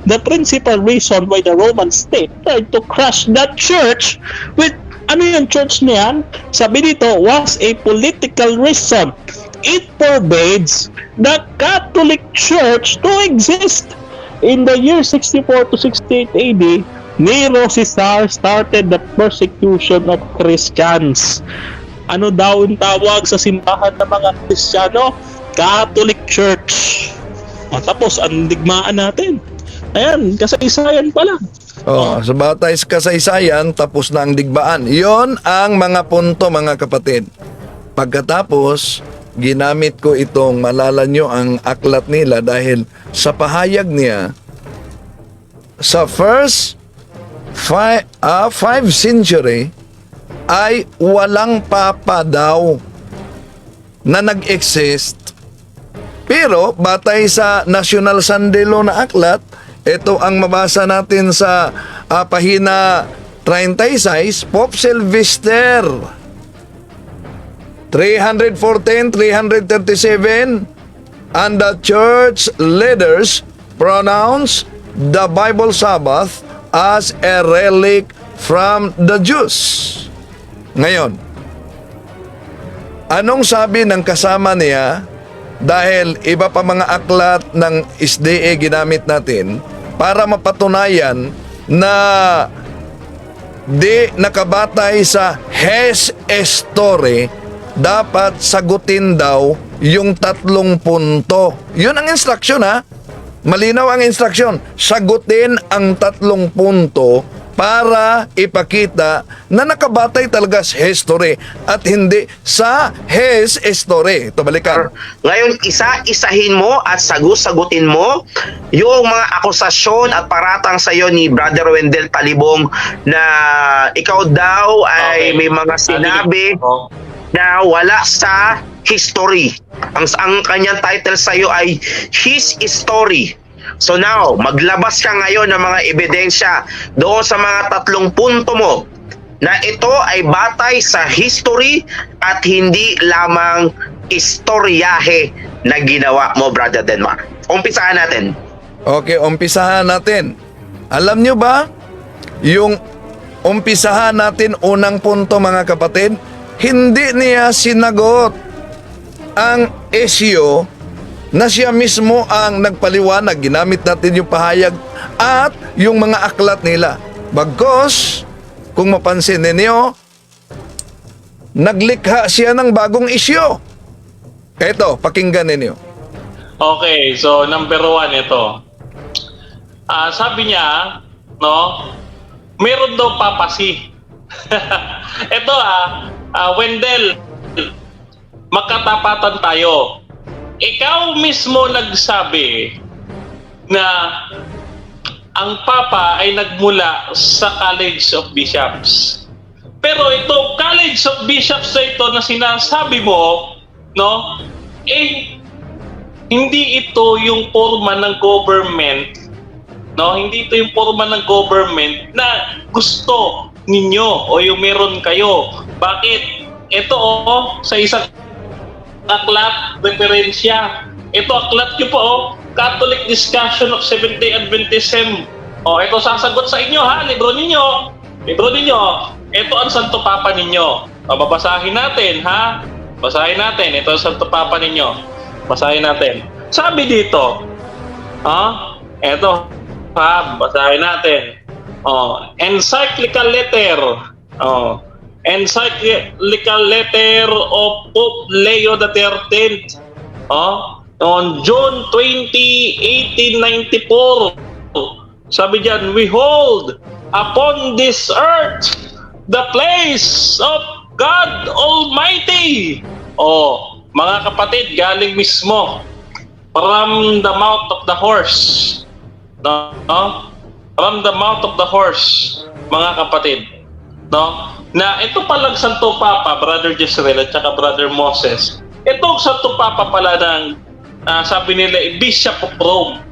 the principal reason why the Roman state tried to crush that church with, ano yung church niyan? Sabi dito, was a political reason. It forbids the Catholic Church to exist. In the year 64 to 68 AD, Nero Caesar started the persecution of Christians. Ano daw ang tawag sa simbahan ng mga Kristiyano? Catholic Church. Tapos, ang digmaan natin. Ayan, kasaysayan pa lang. Sa batay sa kasaysayan, tapos na ang digmaan. Yon ang mga punto, mga kapatid. Pagkatapos, ginamit ko itong, malala nyo ang aklat nila dahil sa pahayag niya, sa first 5 century ay walang papa daw na nag-exist. Pero batay sa National Sunday Law na aklat, ito ang mabasa natin sa pahina 36, Pope Sylvester 314-337, and the church leaders pronounce the Bible Sabbath as a relic from the Jews. Ngayon, anong sabi ng kasama niya? Dahil iba pa mga aklat ng SDA ginamit natin para mapatunayan na di nakabatay sa Hes Story, dapat sagutin daw yung 3 punto. Yun ang instruction, ha? Malinaw ang instruction. Sagutin ang 3 punto para ipakita na nakabatay talaga sa history at hindi sa Hes Story. Ito, balikan. Ngayon, isa-isahin mo at sagutin mo yung mga akusasyon at paratang sa iyo ni Brother Wendell Talibong na ikaw daw ay may mga sinabi na wala sa history. Ang kanyang title sa iyo ay His Story. So now, maglabas ka ngayon ng mga ebidensya doon sa mga 3 punto mo na ito ay batay sa history at hindi lamang istoryahe na ginawa mo, Brother Denmark. Umpisahan natin. Okay, umpisahan natin. Alam nyo ba, yung umpisahan natin unang punto, mga kapatid, hindi niya sinagot ang issue na siya mismo ang nagpaliwanag. Ginamit natin yung pahayag at yung mga aklat nila. Bagkos, kung mapansin ninyo, naglikha siya ng bagong isyu. Eto, pakinggan ninyo. Okay, so number 1 ito. Sabi niya, no, meron daw papasi. Ito Wendell, magkatapatan tayo. Ikaw mismo nagsabi na ang Papa ay nagmula sa College of Bishops. Pero ito, College of Bishops na ito na sinasabi mo, no, hindi ito yung forma ng government, no, hindi ito yung forma ng government na gusto ninyo o yung meron kayo. Bakit? Ito sa isang aklat, referensya. Ito aklat nyo po, Catholic Discussion of Seventh-day Adventism. Ito sasagot sa inyo, ha, libro ninyo. Libro ninyo. Ito ang Santo Papa ninyo. Babasahin natin, ha. Basahin natin. Ito ang Santo Papa ninyo. Basahin natin. Sabi dito, ito, ha, basahin natin. Encyclical letter. Encyclical letter of Pope Leo XIII on June 20, 1894. Sabi diyan, we hold upon this earth the place of God Almighty. Mga kapatid, galing mismo from the mouth of the horse. From the mouth of the horse, mga kapatid. Na ito palang Santo Papa, Brother Jezreel at saka Brother Moses, itong Santo Papa pala ng sabi nila Bishop of Rome.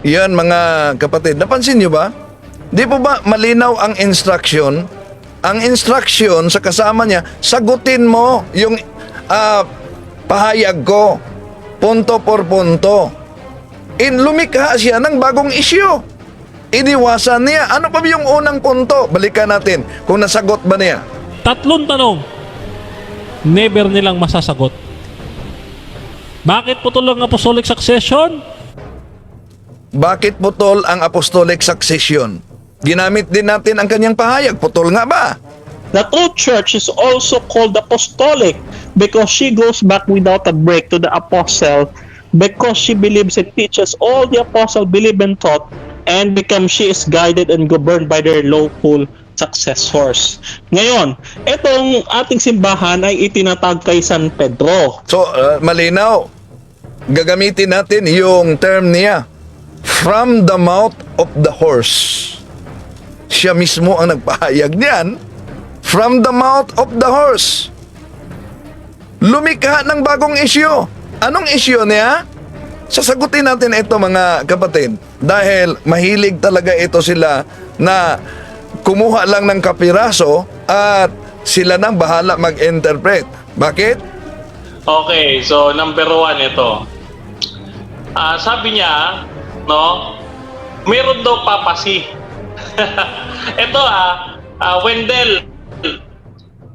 Yan, mga kapatid, napansin nyo ba? Di po ba malinaw ang instruction? Ang instruction sa kasama niya, sagutin mo yung pahayag ko, punto por punto. Lumikha siya ng bagong issue. Iniwasan niya. Ano pa ba yung unang punto? Balikan natin kung nasagot ba niya. 3 tanong, never nilang masasagot. Bakit putol ang apostolic succession? Bakit putol ang apostolic succession? Ginamit din natin ang kanyang pahayag. Putol nga ba? The true church is also called apostolic because she goes back without a break to the apostle, because she believes and teaches all the apostle believe and taught, and she is guided and governed by their lawful successors. Ngayon, itong ating simbahan ay itinatag kay San Pedro. So, malinaw. Gagamitin natin yung term niya. from the mouth of the horse. Siya mismo ang nagpahayag niyan, from the mouth of the horse. Lumikha ng bagong isyu. Anong isyu niya? Sasagutin natin ito mga kapatid dahil mahilig talaga ito sila na kumuha lang ng kapiraso at sila nang bahala mag-interpret. Bakit? Okay, so number 1 ito. Sabi niya, no, meron daw papasi. Ito Wendell,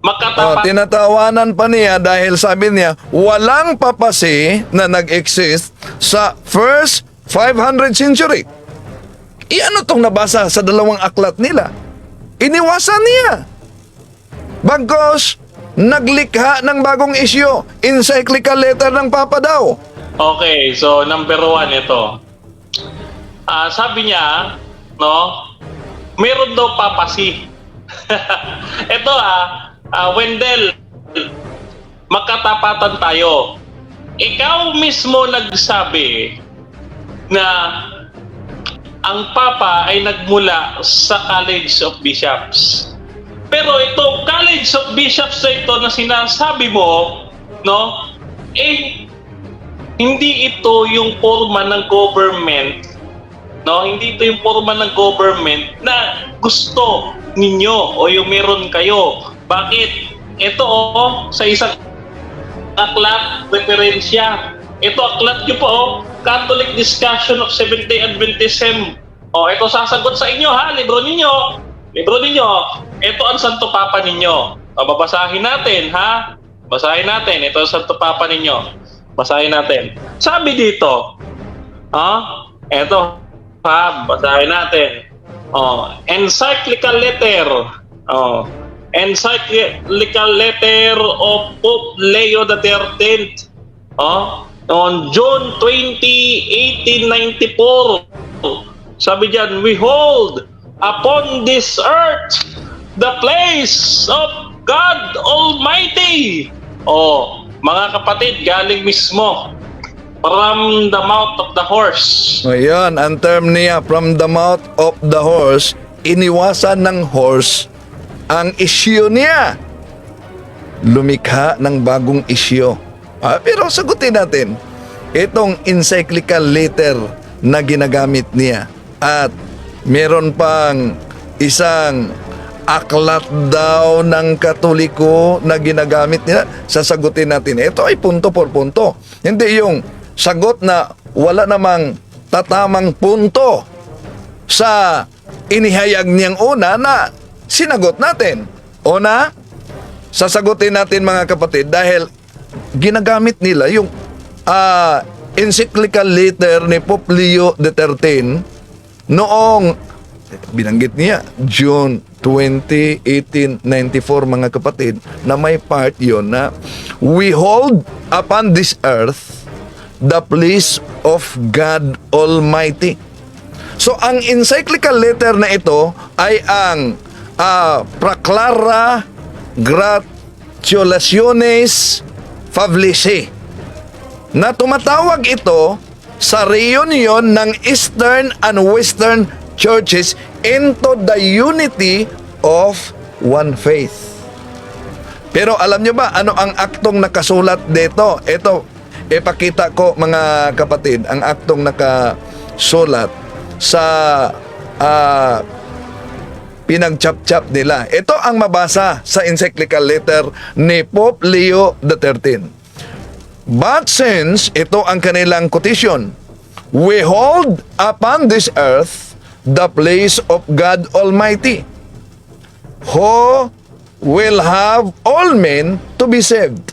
makatapat. Tinatawanan pa niya dahil sabi niya, walang papasi na nag-exist sa first 500 century. Ano tong nabasa sa dalawang aklat nila? Iniwasan niya. Bagkos, naglikha ng bagong isyu, encyclical letter ng Papa daw. Okay, so number 1 ito. Sabi niya, no, meron daw papasi. Ito Wendell, magkatapatan tayo. Ikaw mismo nagsabi na ang Papa ay nagmula sa College of Bishops. Pero ito, College of Bishops na ito na sinasabi mo, no, hindi ito yung forma ng government, no? Hindi ito yung forma ng government na gusto ninyo o yung meron kayo. Bakit? Ito sa isang aklat, referensya. Ito aklat nyo po, Catholic Discussion of Seventh-day Adventism. Ito sasagot sa inyo libro ninyo. Libro ninyo. Ito ang Santo Papa ninyo. Babasahin natin Basahin natin. Ito ang Santo Papa ninyo. Basahin natin. Sabi dito, eto, basahin natin. Encyclical letter. Encyclical letter of Pope Leo XIII. On June 20, 1894. Sabi diyan, we hold upon this earth the place of God Almighty. Mga kapatid, galing mismo from the mouth of the horse. Ngayon, ang term niya, from the mouth of the horse, iniwasan ng horse ang isyu niya. Lumikha ng bagong isyu. Pero sagutin natin, itong encyclical letter na ginagamit niya at meron pang isang aklat daw ng Katoliko na ginagamit nila, sasagutin natin. Ito ay punto por punto. Hindi yung sagot na wala namang tatamang punto sa inihayag niyang una na sinagot natin. Una, sasagutin natin mga kapatid dahil ginagamit nila yung encyclical letter ni Pope Leo XIII noong binanggit niya June 20, 1894 mga kapatid, na may part yon na we hold upon this earth the place of God Almighty. So ang encyclical letter na ito ay ang Proclara Gratulationes Fablici, na tumatawag ito sa reunion ng Eastern and Western churches into the unity of one faith. Pero alam nyo ba ano ang aktong nakasulat dito? Ito, ipakita ko mga kapatid, ang aktong nakasulat sa pinagchap-chap nila. Ito ang mabasa sa encyclical letter ni Pope Leo XIII. But since, ito ang kanilang quotation, we hold upon this earth the place of God Almighty, who will have all men to be saved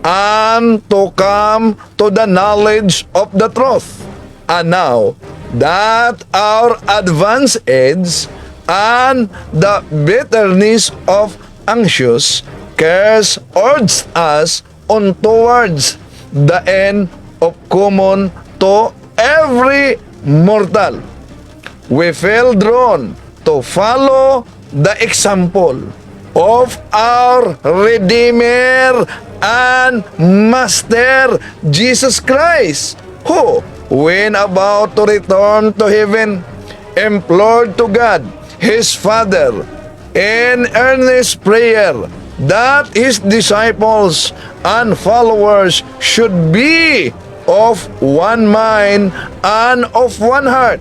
and to come to the knowledge of the truth. And now that our advanced age and the bitterness of anxious cares urge us on towards the end of common to every mortal, we feel drawn to follow the example of our Redeemer and Master Jesus Christ, who, when about to return to heaven, implored to God, his Father, in earnest prayer that his disciples and followers should be of one mind and of one heart.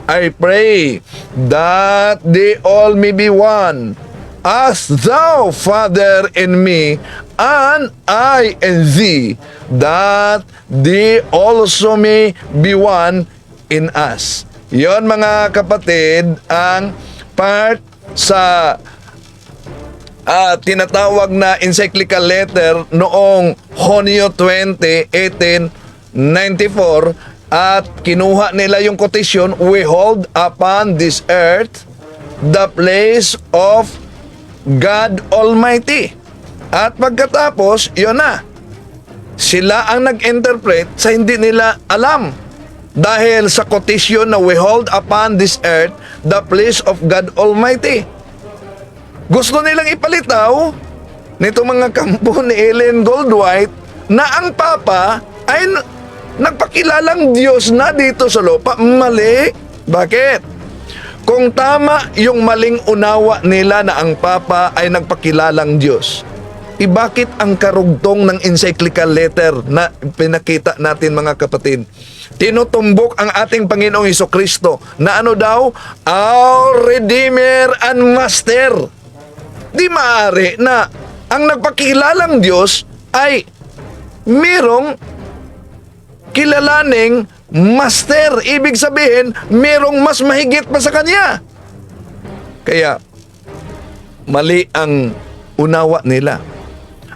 I pray that they all may be one, as thou, Father, in me, and I in thee, that they also may be one in us. Yon mga kapatid, ang part sa tinatawag na encyclical letter noong Hunyo 20, 1894, at kinuha nila yung quotation, we hold upon this earth the place of God Almighty. At pagkatapos, yun na. Sila ang nag-interpret sa hindi nila alam. Dahil sa quotation na we hold upon this earth the place of God Almighty. Gusto nilang ipalitaw nitong mga kampo ni Ellen Goldwhite na ang Papa ay nagpakilalang Diyos na dito sa lupa. Mali. Bakit? Kung tama yung maling unawa nila na ang Papa ay nagpakilalang Diyos, bakit ang karugtong ng encyclical letter na pinakita natin mga kapatid? Tinutumbok ang ating Panginoong Hesukristo na ano daw? Our Redeemer and Master. Di maaari na ang nagpakilalang Diyos ay merong kilalaning master. Ibig sabihin, merong mas mahigit pa sa kanya. Kaya, mali ang unawa nila.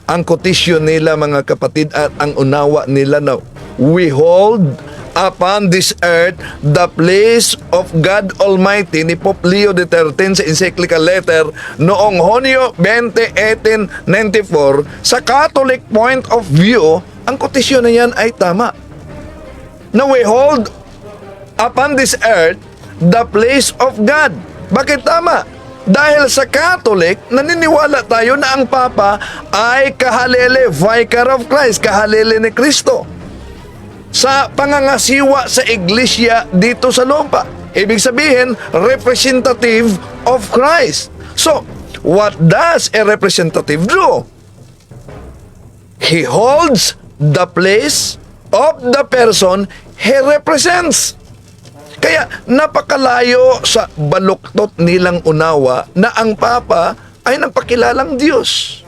Ang quotation nila, mga kapatid, at ang unawa nila na we hold upon this earth the place of God Almighty ni Pope Leo XIII sa encyclical letter noong Hunyo 20, 1894. Sa Catholic point of view, ang quotation na yan ay tama. Na we hold upon this earth the place of God. Bakit tama? Dahil sa Catholic, naniniwala tayo na ang Papa ay kahalele, Vicar of Christ, kahalele ni Kristo. Sa pangangasiwa sa iglesia dito sa lupa. Ibig sabihin, representative of Christ. So, what does a representative do? He holds the place of the person he represents. Kaya napakalayo sa baluktot nilang unawa na ang Papa ay nagpakilalang Diyos.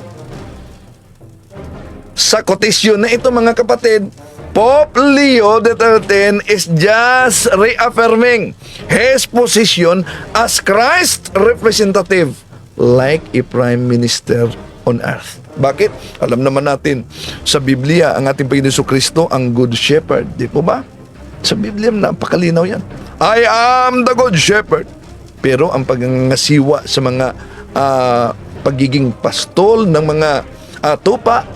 Sa quotation na ito mga kapatid, Pope Leo XIII is just reaffirming his position as Christ's representative like a prime minister on earth. Bakit? Alam naman natin, sa Biblia, ang ating Panginoon Jesucristo, ang Good Shepherd. Di po ba? Sa Biblia, napakalinaw yan. I am the Good Shepherd. Pero ang pagngasiwa sa mga pagiging pastol ng mga tupa,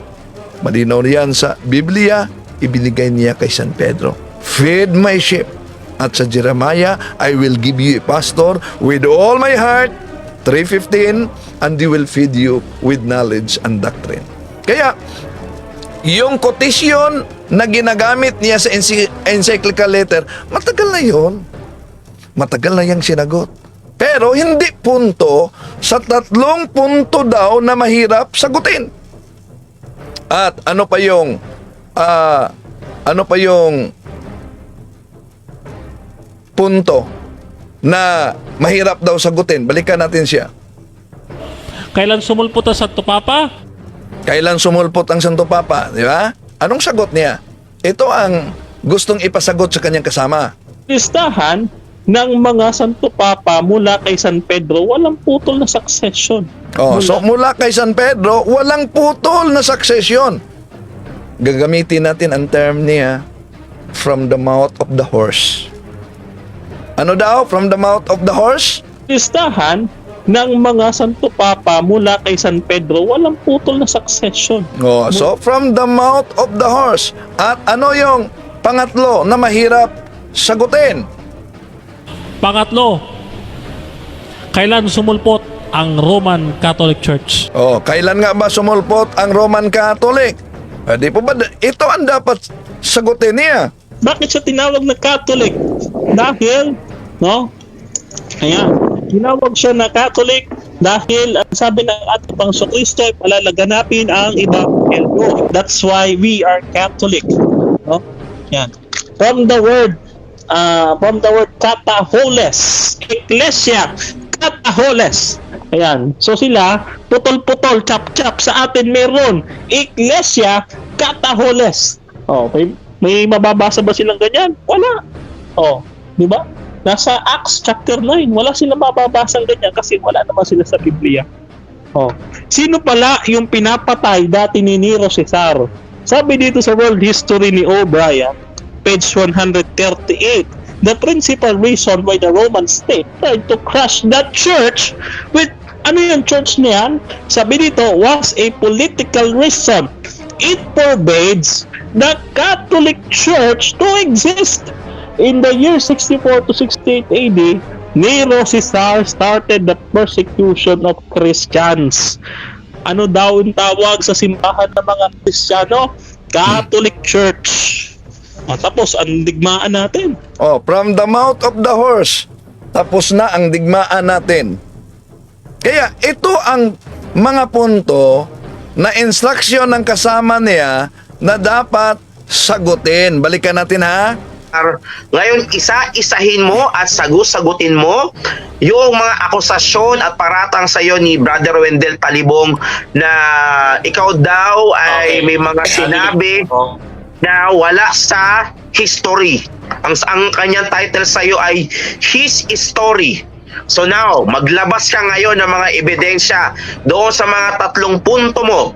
malinaw yan sa Biblia, ibinigay niya kay San Pedro. Feed my sheep. At sa Jeremiah, I will give you a pastor with all my heart, 3:15, and they will feed you with knowledge and doctrine. Kaya, yung quotation na ginagamit niya sa encyclical letter, matagal na yon. Matagal na yung sinagot. Pero hindi punto sa 3 punto daw na mahirap sagutin. At ano pa yung punto na mahirap daw sagutin? Balikan natin siya. Kailan sumulpot ang Santo Papa? Kailan sumulpot ang Santo Papa? Di ba? Anong sagot niya? Ito ang gustong ipasagot sa kanyang kasama. Listahan ng mga Santo Papa mula kay San Pedro, walang putol na succession. So mula kay San Pedro, walang putol na succession. Gagamitin natin ang term niya, from the mouth of the horse. Ano daw? From the mouth of the horse? Listahan ng mga Santo Papa mula kay San Pedro, walang putol na succession. So from the mouth of the horse. At ano yung pangatlo na mahirap sagutin? Pangatlo, kailan sumulpot ang Roman Catholic Church? Kailan nga ba sumulpot ang Roman Catholic? Di po ba? Ito ang dapat sagutin niya. Bakit siya tinawag na Catholic? Dahil, no? Ayan, tinawag siya na Catholic dahil ang sabi ng ating Panginoong Kristo ay palalaganapin ang Ebanghelyo. That's why we are Catholic. No? Yan. From the word kataholes, ecclesia, kataholes. Ayan. So sila, putol-putol, chap-chap. Sa atin meron, ecclesia, kataholes. Oh, may mababasa ba silang ganyan? Wala. Oh, di ba? Nasa Acts chapter 9, wala silang mababasang ganyan kasi wala naman sila sa Biblia. Oh. Sino pala yung pinapatay dati ni Nero Cesar? Sabi dito sa World History ni O'Brien, page 138, the principal reason why the Roman state tried to crush that church with, ano yung church niyan? Sabi dito, was a political reason. It forbids the Catholic Church to exist. In the year 64 to 68 AD, Nero Caesar started the persecution of Christians. Ano daw ang tawag sa simbahan ng mga Kristiyano? Catholic Church. Tapos, ang digmaan natin. Oh, from the mouth of the horse, tapos na ang digmaan natin. Kaya ito ang mga punto na instruction ng kasama niya na dapat sagutin. Balikan natin ha. Ngayon, isa-isahin mo at sagutin mo yung mga akusasyon at paratang sa iyo ni Brother Wendell Talibong na ikaw daw ay may mga sinabi na wala sa history. Ang kanyang title sa iyo ay His Story. So now, maglabas ka ngayon ng mga ebidensya doon sa mga tatlong punto mo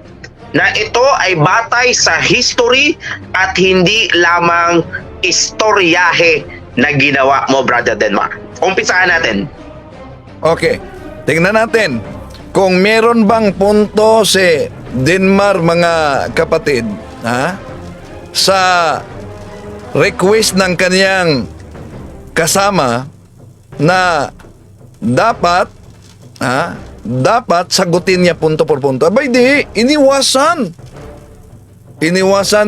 na ito ay batay sa history at hindi lamang istoryahe na ginawa mo, Brother Denmark. Umpisahan natin. Okay, tingnan natin kung meron bang punto si Denmark, mga kapatid, ha? Sa request ng kaniyang kasama na dapat sagutin niya punto por punto. Abay di, iniwasan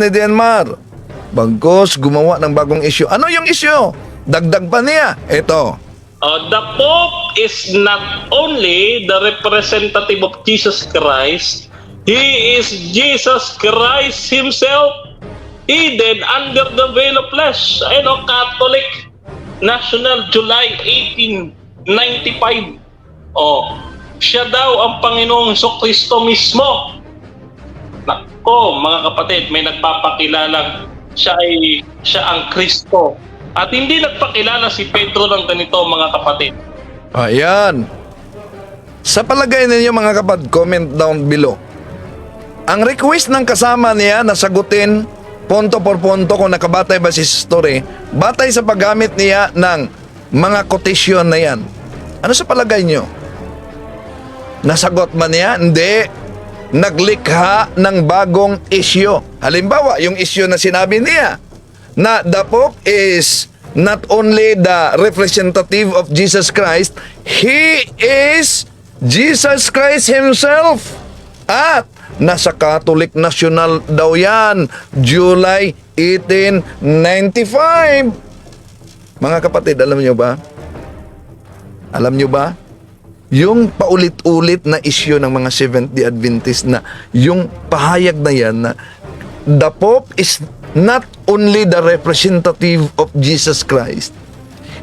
ni Denmark. Bagkos gumawa ng bagong issue. Ano yung issue? Dagdag pa niya. Ito. The Pope is not only the representative of Jesus Christ, he is Jesus Christ himself, hidden under the veil of flesh. Catholic National, July 1895. Siya daw ang Panginoong Kristo mismo. Nako, mga kapatid, may nagpapakilalang siya ang Kristo. At hindi nagpakilala si Pedro ng ganito, mga kapatid. Ayan. Sa palagay ninyo, mga kapatid, comment down below. Ang request ng kasama niya na sagutin punto por punto kung nakabatay ba si story, batay sa paggamit niya ng mga quotation na yan. Ano sa palagay niyo? Nasagot man niya? Hindi. Naglikha ng bagong issue. Halimbawa, yung issue na sinabi niya na the Pope is not only the representative of Jesus Christ, he is Jesus Christ himself. At nasa Catholic National daw yan, July 1895. Mga kapatid, alam nyo ba? Alam nyo ba? Yung paulit-ulit na issue ng mga Seventh-day Adventist na yung pahayag na yan na the Pope is not only the representative of Jesus Christ.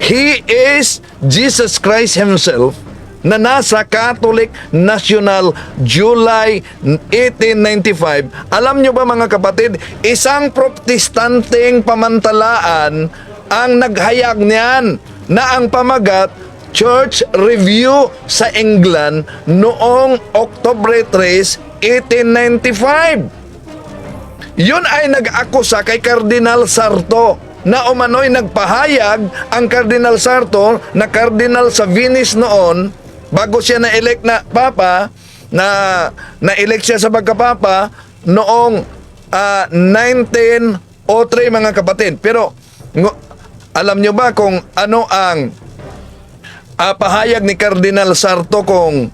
He is Jesus Christ himself na nasa Catholic National July 1895. Alam nyo ba, mga kapatid, isang protestanteng pamantalaan ang naghayag niyan na ang pamagat Church Review sa England noong October 3, 1895. Yun ay nag-akusa kay Cardinal Sarto na umano'y nagpahayag ang Cardinal Sarto na Cardinal sa Venice noon bago siya na-elect na Papa, na-elect siya sa pagkapapa noong 1903, mga kapatid. Pero alam nyo ba kung ano ang pahayag ni Cardinal Sarto kung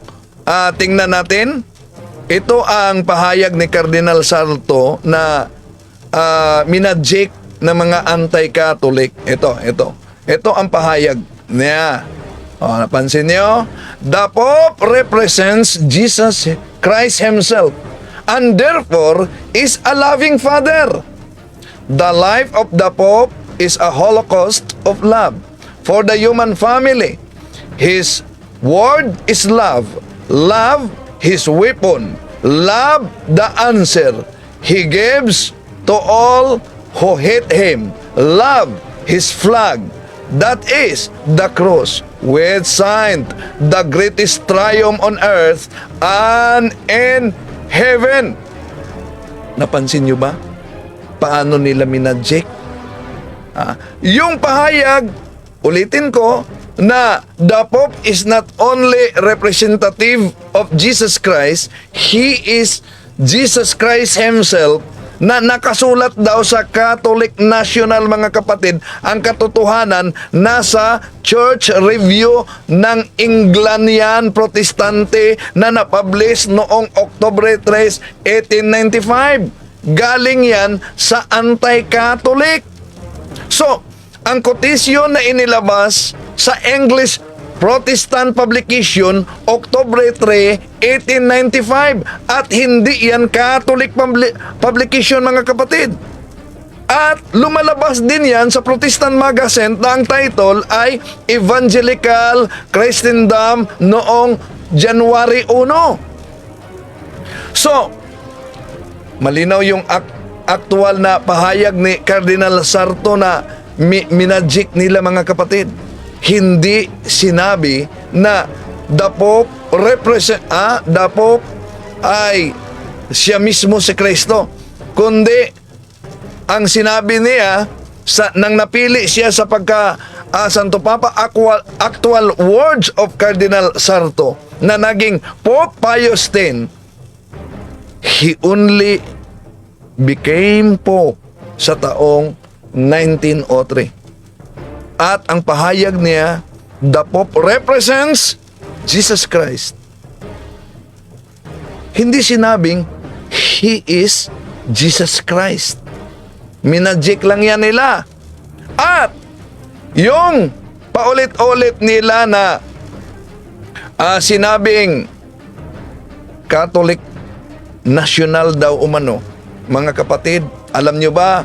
tingnan natin? Ito ang pahayag ni Cardinal Sarto na minadject ng mga anti-Catholic. Ito ang pahayag niya. Napansin niyo? The Pope represents Jesus Christ Himself and therefore is a loving Father. The life of the Pope is a holocaust of love for the human family. His word is love. Love, His weapon. Love, the answer He gives to all who hate Him. Love, His flag. That is the cross, which signed the greatest triumph on earth and in heaven. Napansin nyo ba? Paano nila minadjek? Yung pahayag, ulitin ko, na the Pope is not only representative of Jesus Christ, He is Jesus Christ Himself, na nakasulat daw sa Catholic National, mga kapatid. Ang katotohanan nasa Church Review ng England yan, Protestante, na napublish noong October 3, 1895. Galing yan sa anti-Catholic. So, ang quotation na inilabas sa English Protestant Publication, October 3, 1895. At hindi yan Catholic publication, mga kapatid. At lumalabas din yan sa Protestant Magazine na ang title ay Evangelical Christendom noong January 1. So, malinaw yung aktual na pahayag ni Cardinal Sarto na minadjik nila, mga kapatid. Hindi sinabi na the Pope the Pope ay siya mismo si Kristo, kundi ang sinabi niya nang napili siya sa Santo Papa, actual words of Cardinal Sarto na naging Pope Pius X, he only became Pope sa taong 1903. At ang pahayag niya, the Pope represents Jesus Christ. Hindi sinabing, He is Jesus Christ. Minadjik lang yan nila. At yung paulit-ulit nila na sinabing Catholic National daw umano, mga kapatid, alam nyo ba,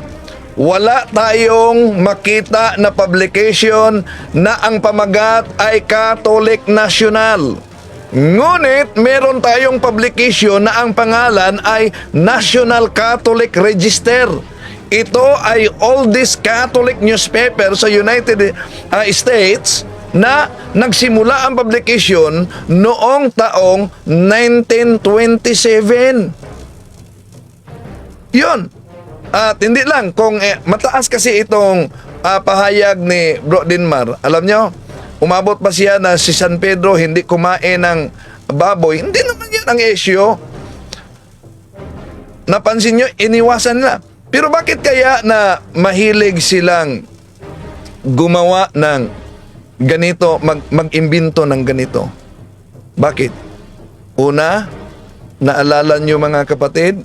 wala tayong makita na publication na ang pamagat ay Catholic National. Ngunit meron tayong publication na ang pangalan ay National Catholic Register. Ito ay oldest Catholic newspaper sa United States na nagsimula ang publication noong taong 1927. Yun. At hindi lang, kung mataas kasi itong pahayag ni Bro Dinmar, alam nyo, umabot pa siya na si San Pedro hindi kumain ng baboy. Hindi naman yan ang issue. Napansin nyo, iniwasan nila. Pero bakit kaya na mahilig silang gumawa ng ganito, mag-imbento ng ganito? Bakit? Una, naalala nyo, mga kapatid,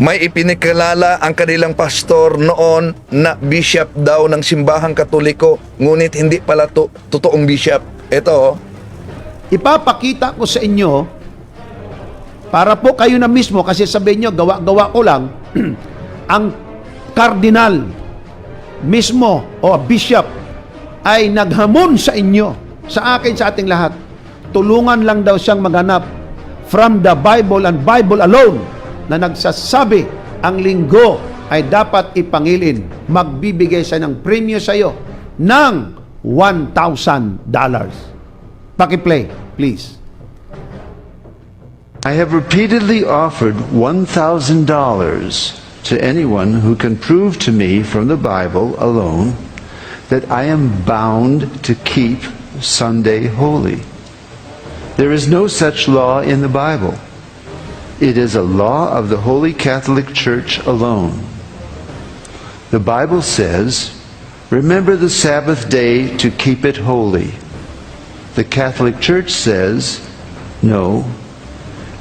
may ipinakilala ang kanilang pastor noon na bishop daw ng simbahang Katoliko, ngunit hindi pala totoong bishop. Ito, ipapakita ko sa inyo para po kayo na mismo, kasi sabihin nyo, gawa-gawa ko lang, ang kardinal mismo o bishop ay naghamon sa inyo, sa akin, sa ating lahat. Tulungan lang daw siyang maghanap from the Bible and Bible alone na nagsasabi ang linggo ay dapat ipangilin. Magbibigay siya ng premyo sa iyo ng $1,000. Paki-play, please. I have repeatedly offered $1,000 to anyone who can prove to me from the Bible alone that I am bound to keep Sunday holy. There is no such law in the Bible. It is a law of the Holy Catholic Church alone. The Bible says, remember the Sabbath day to keep it holy. The Catholic Church says, no,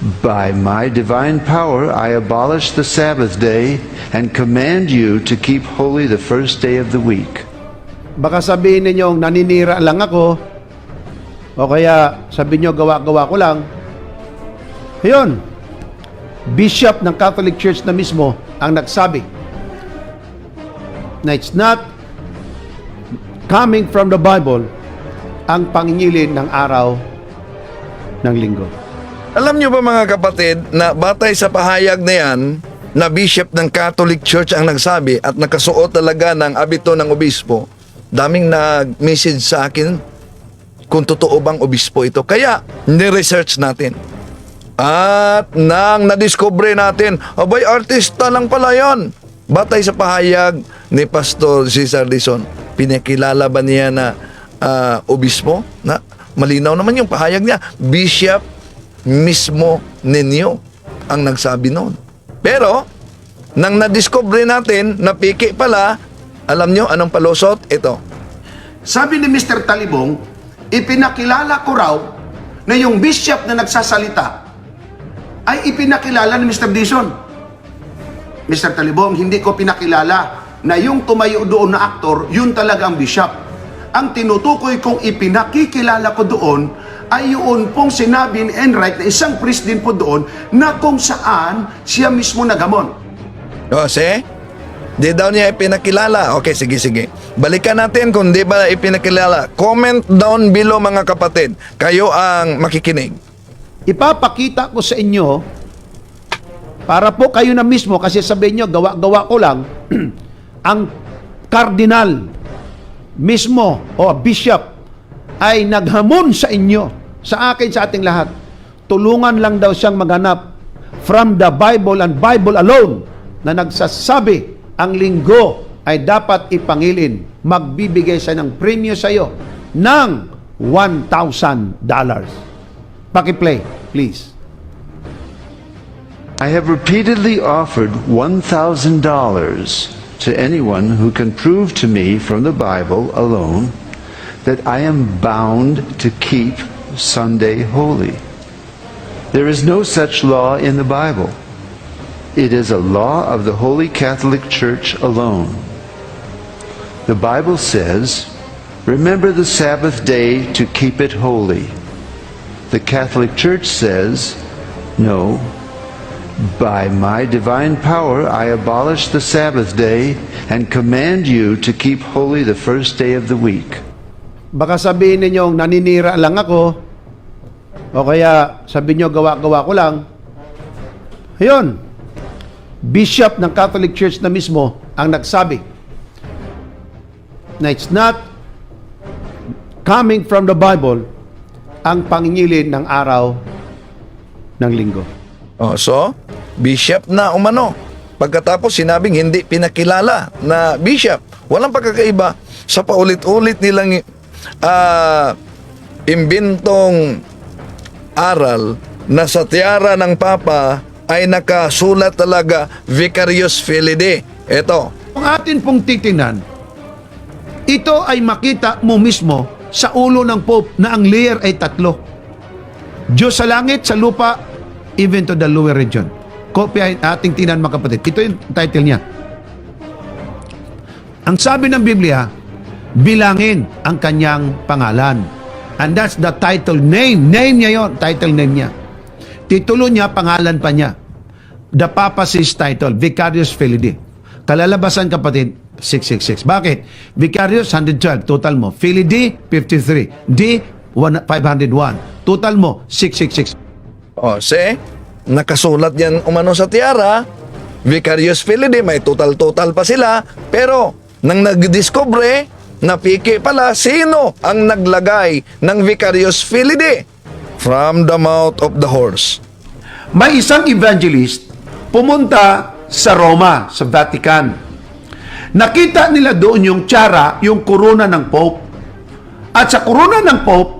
By my divine power, I abolish the Sabbath day and command you to keep holy the first day of the week. Baka sabihin ninyong naninira lang ako, o kaya sabihin nyo gawa-gawa ko lang. Ayun, bishop ng Catholic Church na mismo ang nagsabi na it's not coming from the Bible ang pangingilin ng araw ng linggo. Alam nyo ba mga kapatid na batay sa pahayag na yan na bishop ng Catholic Church ang nagsabi at nakasuot talaga ng abito ng obispo, daming nag-message sa akin kung totoo bang obispo ito. Kaya, ni-research natin. At nang nadiscover natin, abay, artista lang pala yun. Batay sa pahayag ni Pastor Cesar Dizon, pinakilala ba niya na obispo? Na malinaw naman yung pahayag niya. Bishop mismo ninyo ang nagsabi noon. Pero, nang nadiscover natin na piki pala, alam nyo anong palusot? Ito. Sabi ni Mr. Talibong, ipinakilala ko raw na yung bishop na nagsasalita ay ipinakilala ni Mr. Dizon. Mr. Talibong, hindi ko pinakilala na yung tumayo doon na aktor, yun talaga ang bishop. Ang tinutukoy kong ipinakikilala ko doon ay yun pong sinabi ni Enright na isang priest din po doon na kung saan siya mismo nagamon. O, see? Di daw niya ipinakilala. Okay, sige. Balikan natin kung di ba ipinakilala. Comment down below mga kapatid. Kayo ang makikinig. Ipapakita ko sa inyo para po kayo na mismo, kasi sabihin nyo, gawa-gawa ko lang, ang kardinal mismo o bishop ay naghamon sa inyo, sa akin, sa ating lahat. Tulungan lang daw siyang maghanap from the Bible and Bible alone na nagsasabi ang linggo ay dapat ipangilin. Magbibigay siya ng premyo sa iyo ng $1,000. Paki-play, please. I have repeatedly offered $1,000 to anyone who can prove to me from the Bible alone that I am bound to keep Sunday holy. There is no such law in the Bible. It is a law of the Holy Catholic Church alone. The Bible says, "Remember the Sabbath day to keep it holy." The Catholic Church says, "No, by my divine power I abolish the Sabbath day and command you to keep holy the first day of the week." Baka sabihin ninyong naninira lang ako, o kaya sabihin nyo gawa-gawa ko lang. Ayun, bishop ng Catholic Church na mismo ang nagsabi na it's not coming from the Bible ang pangingilin ng araw ng linggo. Oh, so, bishop na umano. Pagkatapos sinabing hindi pinakilala na bishop. Walang pagkakaiba sa paulit-ulit nilang imbentong aral na sa tiara ng Papa ay nakasulat talaga Vicarius Filii. Ito. Kung atin pong titingnan, ito ay makita mo mismo sa ulo ng Pope na ang layer ay 3. Diyos sa langit, sa lupa, even to the lower region. Kopya ating tingnan mga kapatid. Ito yung title niya. Ang sabi ng Biblia, bilangin ang kanyang pangalan. And that's the title name. Name niya yon, title name niya. Titulo niya, pangalan pa niya. The Papa's title, Vicarius Filii. Kalalabasan kapatid, 666. Bakit? Vicarius, 112. Total mo. Filii, 53. D, 501. Total mo, 666. O, see? Nakasulat yan umano sa tiara. Vicarius Filii, may total pa sila. Pero, nang nagdiscover, napiki pala sino ang naglagay ng Vicarius Filii from the mouth of the horse. May isang evangelist pumunta sa Roma, sa Vatican. Nakita nila doon yung tiara, yung korona ng Pope. At sa korona ng Pope,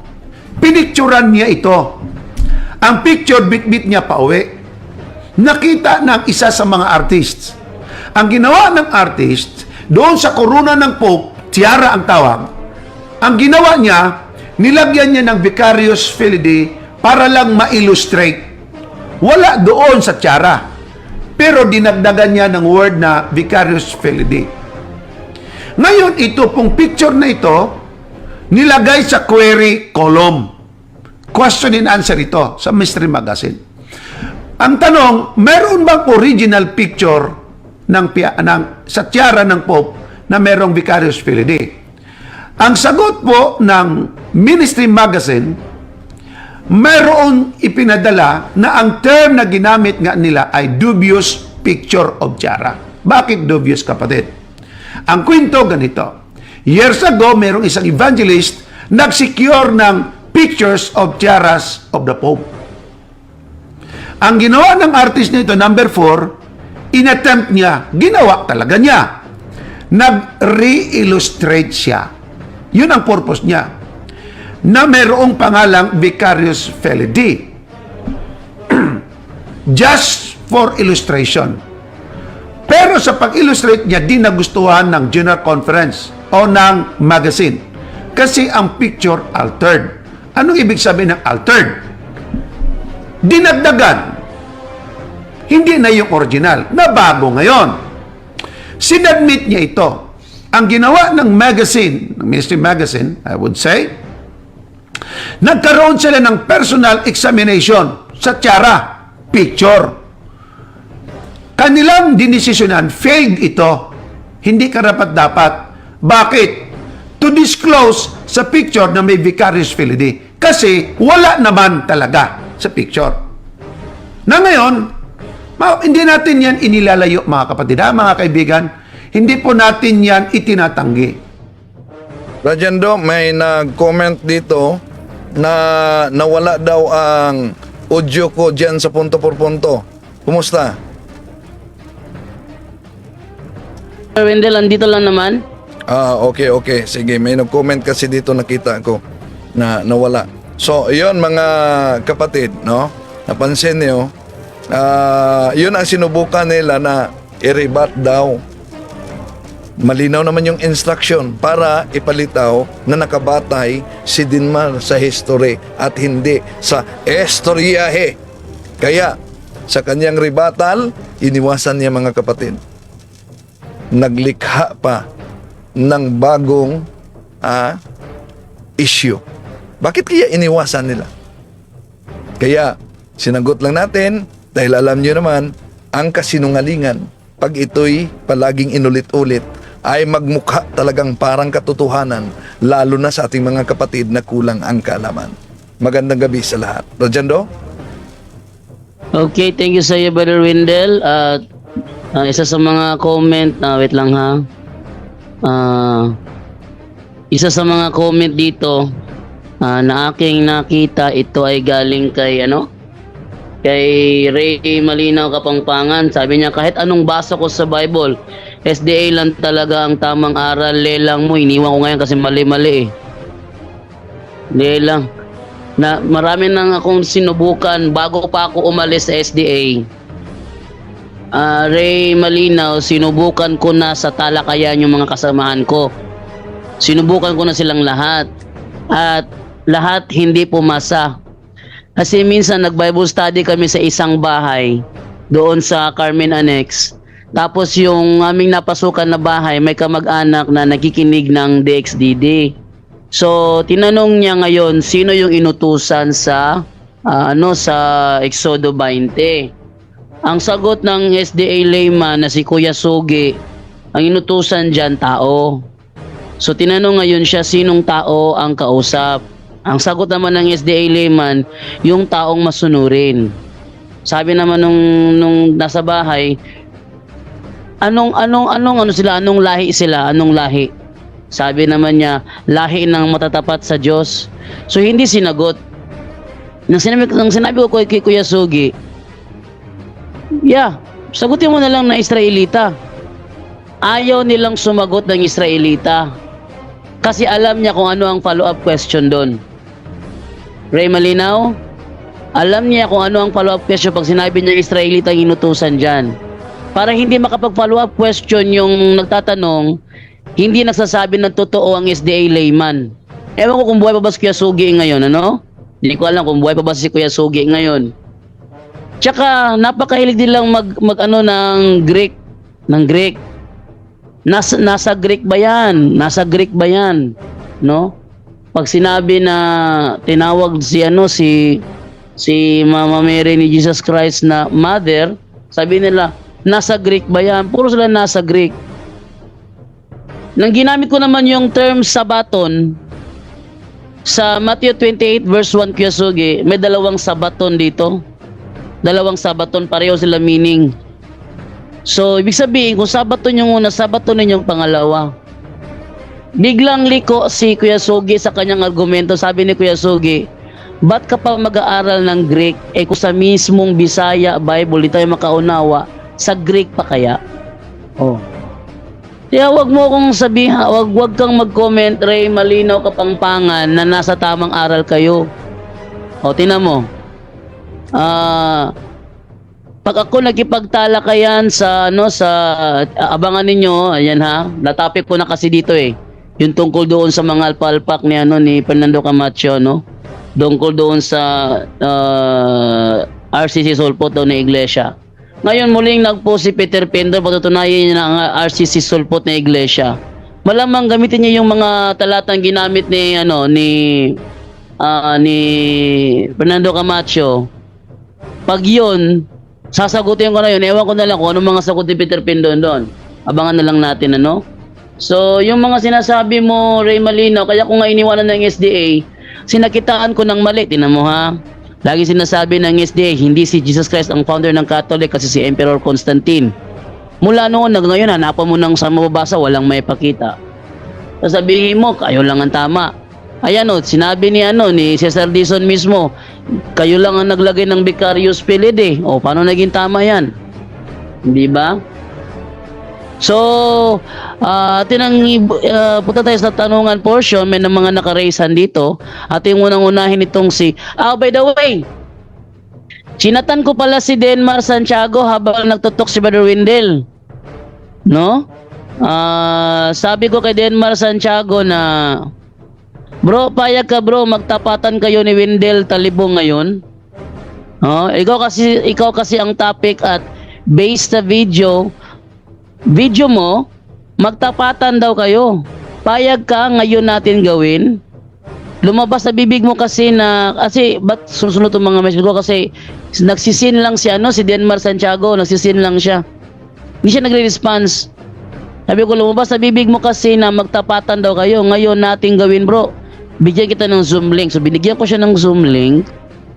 pinicturan niya ito. Ang picture, bit-bit niya pa uwi. Nakita ng isa sa mga artists. Ang ginawa ng artist, doon sa korona ng Pope, tiara ang tawag, ang ginawa niya, nilagyan niya ng Vicarius Filii para lang ma-illustrate Wala doon sa tiara. Pero dinagdagan niya ng word na vicarious filii. Ngayon, ito pong picture na ito, nilagay sa query column. Question and answer ito sa Mystery Magazine. Ang tanong, meron bang original picture sa tiara ng Pope na merong vicarious filii? Ang sagot po ng Ministry Magazine, mayroong ipinadala na ang term na ginamit nga nila ay dubious picture of tiara. Bakit dubious, kapatid? Ang kwento ganito. Years ago, mayroong isang evangelist nag-secure ng pictures of tiaras of the Pope. Ang ginawa ng artist nito, number 4, inattempt niya, ginawa talaga niya. Nag-re-illustrate siya. Yun ang purpose niya. Na mayroong pangalang vicarious filii. Just for illustration. Pero sa pag-illustrate niya, di nagustuhan ng General Conference o ng magazine. Kasi ang picture altered. Anong ibig sabihin ng altered? Dinagdagan. Hindi na yung original. Nabago ngayon. Sinadmit niya ito. Ang ginawa ng magazine, ng Ministry Magazine, I would say, nagkaroon sila ng personal examination sa tiara, picture. Kanilang dinesisyonan, failed ito. Hindi karapat-dapat. Bakit? To disclose sa picture na may vicarious filii. Kasi wala naman talaga sa picture. Na ngayon, hindi natin yan inilalayo, mga kapatid, mga kaibigan. Hindi po natin yan itinatanggi. Rajando, may nag-comment dito na nawala daw ang audio ko dyan sa punto por punto. Kumusta? Sir Wendell, andito lang naman. Okay. Sige, may nag-comment kasi dito, nakita ko na nawala. So, yun mga kapatid, no? Napansin niyo, yun ang sinubukan nila na i-rebut daw. Malinaw naman yung instruction para ipalitaw na nakabatay si Dinmar sa history at hindi sa estoryahe. Kaya, sa kanyang rebuttal, iniwasan niya, mga kapatid. Naglikha pa ng bagong issue. Bakit kaya iniwasan nila? Kaya, sinagot lang natin, dahil alam nyo naman, ang kasinungalingan, pag ito'y palaging inulit-ulit, ay magmukha talagang parang katotohanan, lalo na sa ating mga kapatid na kulang ang kaalaman. Magandang gabi sa lahat. Rajando? Okay, thank you sa iyo, Brother Wendell. At isa sa mga comment, wait lang ha. Isa sa mga comment dito na aking nakita, ito ay galing kay kay Ray Malinaw Kapangpangan. Sabi niya, kahit anong basa ko sa Bible, SDA lang talaga ang tamang aral. Lelang mo, iniwan ko ngayon kasi mali-mali eh. Lelang. Marami nang akong sinubukan bago pa ako umalis sa SDA. Ray Malinaw, sinubukan ko na sa talakayan yung mga kasamahan ko. Sinubukan ko na silang lahat. At lahat hindi pumasa. Kasi minsan nag-Bible study kami sa isang bahay doon sa Carmen Annex. Tapos yung aming napasukan na bahay, may kamag-anak na nakikinig ng DXDD. So, tinanong niya ngayon, sino yung inutusan sa sa Exodo 20? Ang sagot ng SDA layman na si Kuya Sugi, ang inutusan diyan tao. So, tinanong ngayon siya, sinong tao ang kausap? Ang sagot naman ng SDA layman, yung taong masunurin. Sabi naman nung nasa bahay, anong lahi sila? Anong lahi? Sabi naman niya, lahi ng matatapat sa Diyos. So hindi sinagot. Nang sinabi ko kay Kuya Sugi, sagutin mo na lang na Israelita. Ayaw nilang sumagot ng Israelita. Kasi alam niya kung ano ang follow-up question doon. Ray Malinaw, alam niya kung ano ang follow-up question pag sinabi niya Israelita ang inutusan dyan. Para hindi makapag-follow up question yung nagtatanong, hindi nagsasabi ng totoo ang SDA layman. Ewan ko kung buhay pa ba si Kuya Sugi ngayon, Hindi ko alam kung buhay pa ba si Kuya Sugi ngayon. Tsaka napakahilig nilang mag ano ng Greek, Nasa Greek ba 'yan? Nasa Greek ba 'yan? No? Pag sinabi na tinawag si Mama Mary ni Jesus Christ na mother, sabi nila, nasa Greek ba 'yan? Puro sila nasa Greek. Nang ginamit ko naman yung term sabaton sa Matthew 28 verse 1, Kuya Sugi, may dalawang sabaton dito. Dalawang sabaton, pareho sila meaning. So, ibig sabihin, kung sabaton yung una, sabaton din yung pangalawa. Biglang liko si Kuya Sugi sa kanyang argumento. Sabi ni Kuya Sugi, ba't ka pa mag-aaral ng Greek? Eh kung sa mismong Bisaya, Bible, di tayo makaunawa, sa Greek pa kaya? Oh. Kaya wag mo kong sabihin, wag kang mag-comment, Ray, malinaw kapangpangan na nasa tamang aral kayo. O, tingnan mo. Pag ako nakipagtalakayan sa abangan ninyo, ayan ha, na-topic ko na kasi dito yung tungkol doon sa mga alpalpak ni Fernando Camacho, no? Tungkol doon sa RCC Sulpot daw na iglesia. Ngayon muling nagpost si Peter Pendo, patutunayan niya na ang RCC Sulpot na iglesia. Malamang gamitin niya yung mga talatang ginamit ni Fernando Camacho. Pag yun, sasagutin ko na yun. Ewan ko na lang kung anong mga sagot ni Peter Pindon doon. Abangan na lang natin, ano? So, yung mga sinasabi mo, Ray Malinaw, kaya kung nga iniwanan ng SDA, sinakitaan ko ng mali. Tinan mo ha. Lagi sinasabi ng SDA, hindi si Jesus Christ ang founder ng Catholic kasi si Emperor Constantine. Mula noon, ngayon, hanapan mo ng sa mababasa, walang may pakita. Sasabihin mo, kayo lang ang tama. Ayan sinabi ni Cesar Dizon mismo, kayo lang ang naglagay ng Vicarious Pilid O, paano naging tama yan? Hindi ba? So, punta tayo sa tanungan portion. May mga naka-raisehan dito. At yung unang-unahin itong by the way, chinatan ko pala si Denmar Santiago habang nagtutok si Brother Wendell. No? Sabi ko kay Denmar Santiago na, bro, payag ka bro, magtapatan kayo ni Wendell Talibong ngayon. Ikaw kasi ang topic at based sa video mo, magtapatan daw kayo. Payag ka ngayon natin gawin. Lumabas sa bibig mo kasi ba't susunod ang mga message ko kasi nagsisin lang si Denmar Santiago, nagsisin lang siya. Hindi siya nagre-response. Sabi ko, lumabas sa bibig mo kasi na magtapatan daw kayo. Ngayon natin gawin bro. Bigyan kita ng Zoom link. So binigyan ko siya ng Zoom link,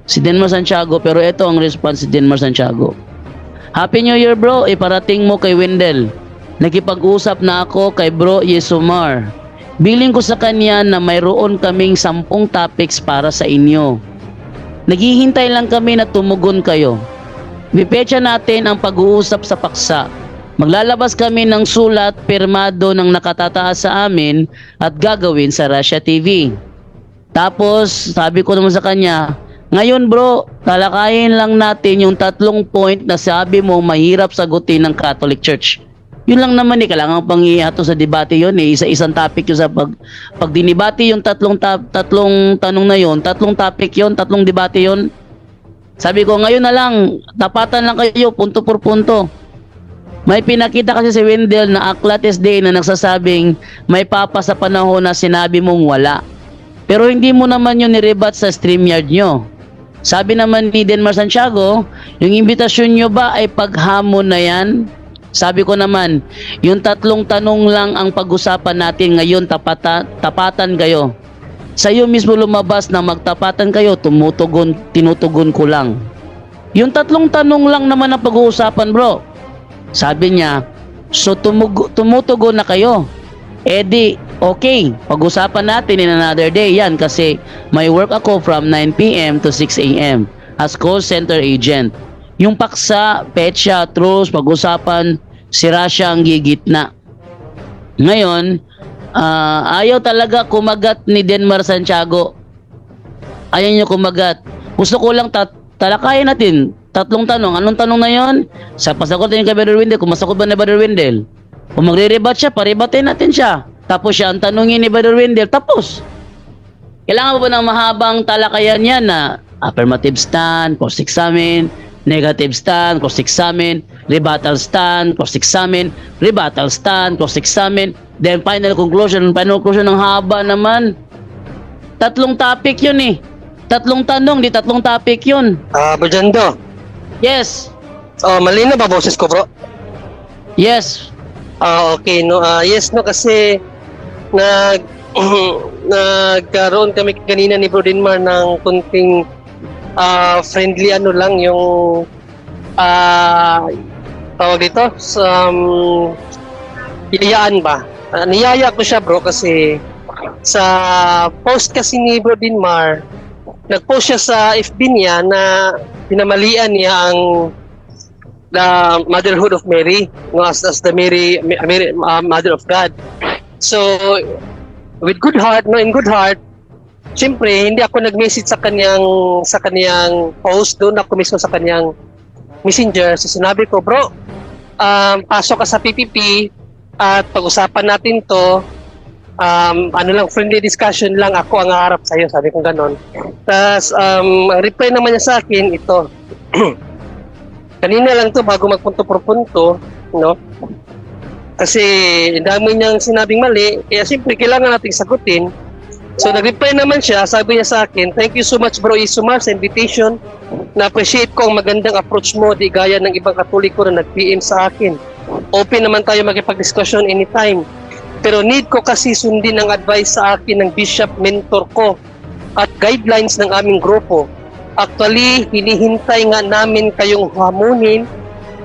si Denmar Santiago, pero ito ang response si Denmar Santiago. Happy New Year bro, iparating mo kay Wendell. Nakipag-usap na ako kay bro Yesomar. Biling ko sa kanya na mayroon kaming 10 topics para sa inyo. Naghihintay lang kami na tumugon kayo. Bipetsa natin ang pag-uusap sa paksa. Maglalabas kami ng sulat pirmado ng nakatataas sa amin at gagawin sa Russia TV. Tapos sabi ko naman sa kanya, ngayon bro, talakayin lang natin yung 3 point na sabi mo mahirap sagutin ng Catholic Church. Yun lang naman kailangan pang ihato sa debate yun isa-isang topic yun sa pag dinibati yung tatlong tanong na yun, 3 topic yun, 3 debate yun. Sabi ko ngayon na lang, tapatan lang kayo punto por punto. May pinakita kasi si Wendell na aklat SDA na nagsasabing may papa sa panahon na sinabi mong wala. Pero hindi mo naman yun nirebat sa StreamYard nyo. Sabi naman ni Denmar Santiago, yung imbitasyon nyo ba ay paghamon na yan? Sabi ko naman, yung 3 tanong lang ang pag-usapan natin ngayon, tapatan kayo. Sa iyo mismo lumabas na magtapatan kayo, tinutugon ko lang. Yung 3 tanong lang naman ang pag-uusapan bro. Sabi niya, so tumutugon na kayo. Di, okay, pag-usapan natin in another day yan kasi may work ako from 9 p.m. to 6 a.m. as call center agent. Yung paksa, petsa, truce, pag-usapan, si Russia ang gigitna. Ngayon, ayaw talaga kumagat ni Denmar Santiago. Ayaw niyo kumagat. Gusto ko lang talakayin natin 3 tanong. Anong tanong na yon? Sa pasagot niya kay Brother Wendell, kung masagot ba ni Brother Wendell? Kung magre-rebat siya, paribatin natin siya. Tapos siya ang tanungin ni Brother Wendell, tapos. Kailangan ba ng mahabang talakayan yan na affirmative stand, post-examine, negative stand, cross-examine, rebuttal stand, cross-examine, rebuttal stand, cross-examine, then final conclusion ng haba naman. 3 topic yun eh. 3 tanong, di 3 topic yun. Bro. Yes. Oh, malinaw ba boses ko, bro? Yes. Okay, no. Yes, no, kasi nagkaroon kami kanina ni Bro Denmar ng kunting friendly lang yung tawag dito yayaan ba. Niyaya ko siya, bro, kasi sa post kasi ni Bro Denmar, nag-post siya sa FB niya na pinamalian niya ang the motherhood of Mary, as the Mary mother of God. So with good heart, in good heart, siyempre hindi ako nag-message sa kanyang post, doon ako mismo sa kanyang messenger. So sinabi ko, bro, pasok ka sa PPP at pag-usapan natin to. Friendly discussion lang, ako ang haharap sa'yo, sabi ko ganon. Tapos reply naman niya sa akin ito. Kanina lang to bago magpunto por punto, no? Kasi dami niyang sinabing mali, kaya siyempre kailangan nating sagutin. So nag-reply naman siya, sabi niya sa akin, thank you so much, Bro Isumar, sa invitation. Na-appreciate ko ang magandang approach mo, di gaya ng ibang Katoliko na nag-PM sa akin. Open naman tayo makipag-discussion anytime. Pero need ko kasi sundin ang advice sa akin ng bishop mentor ko at guidelines ng aming grupo. Actually, hinihintay nga namin kayong hamunin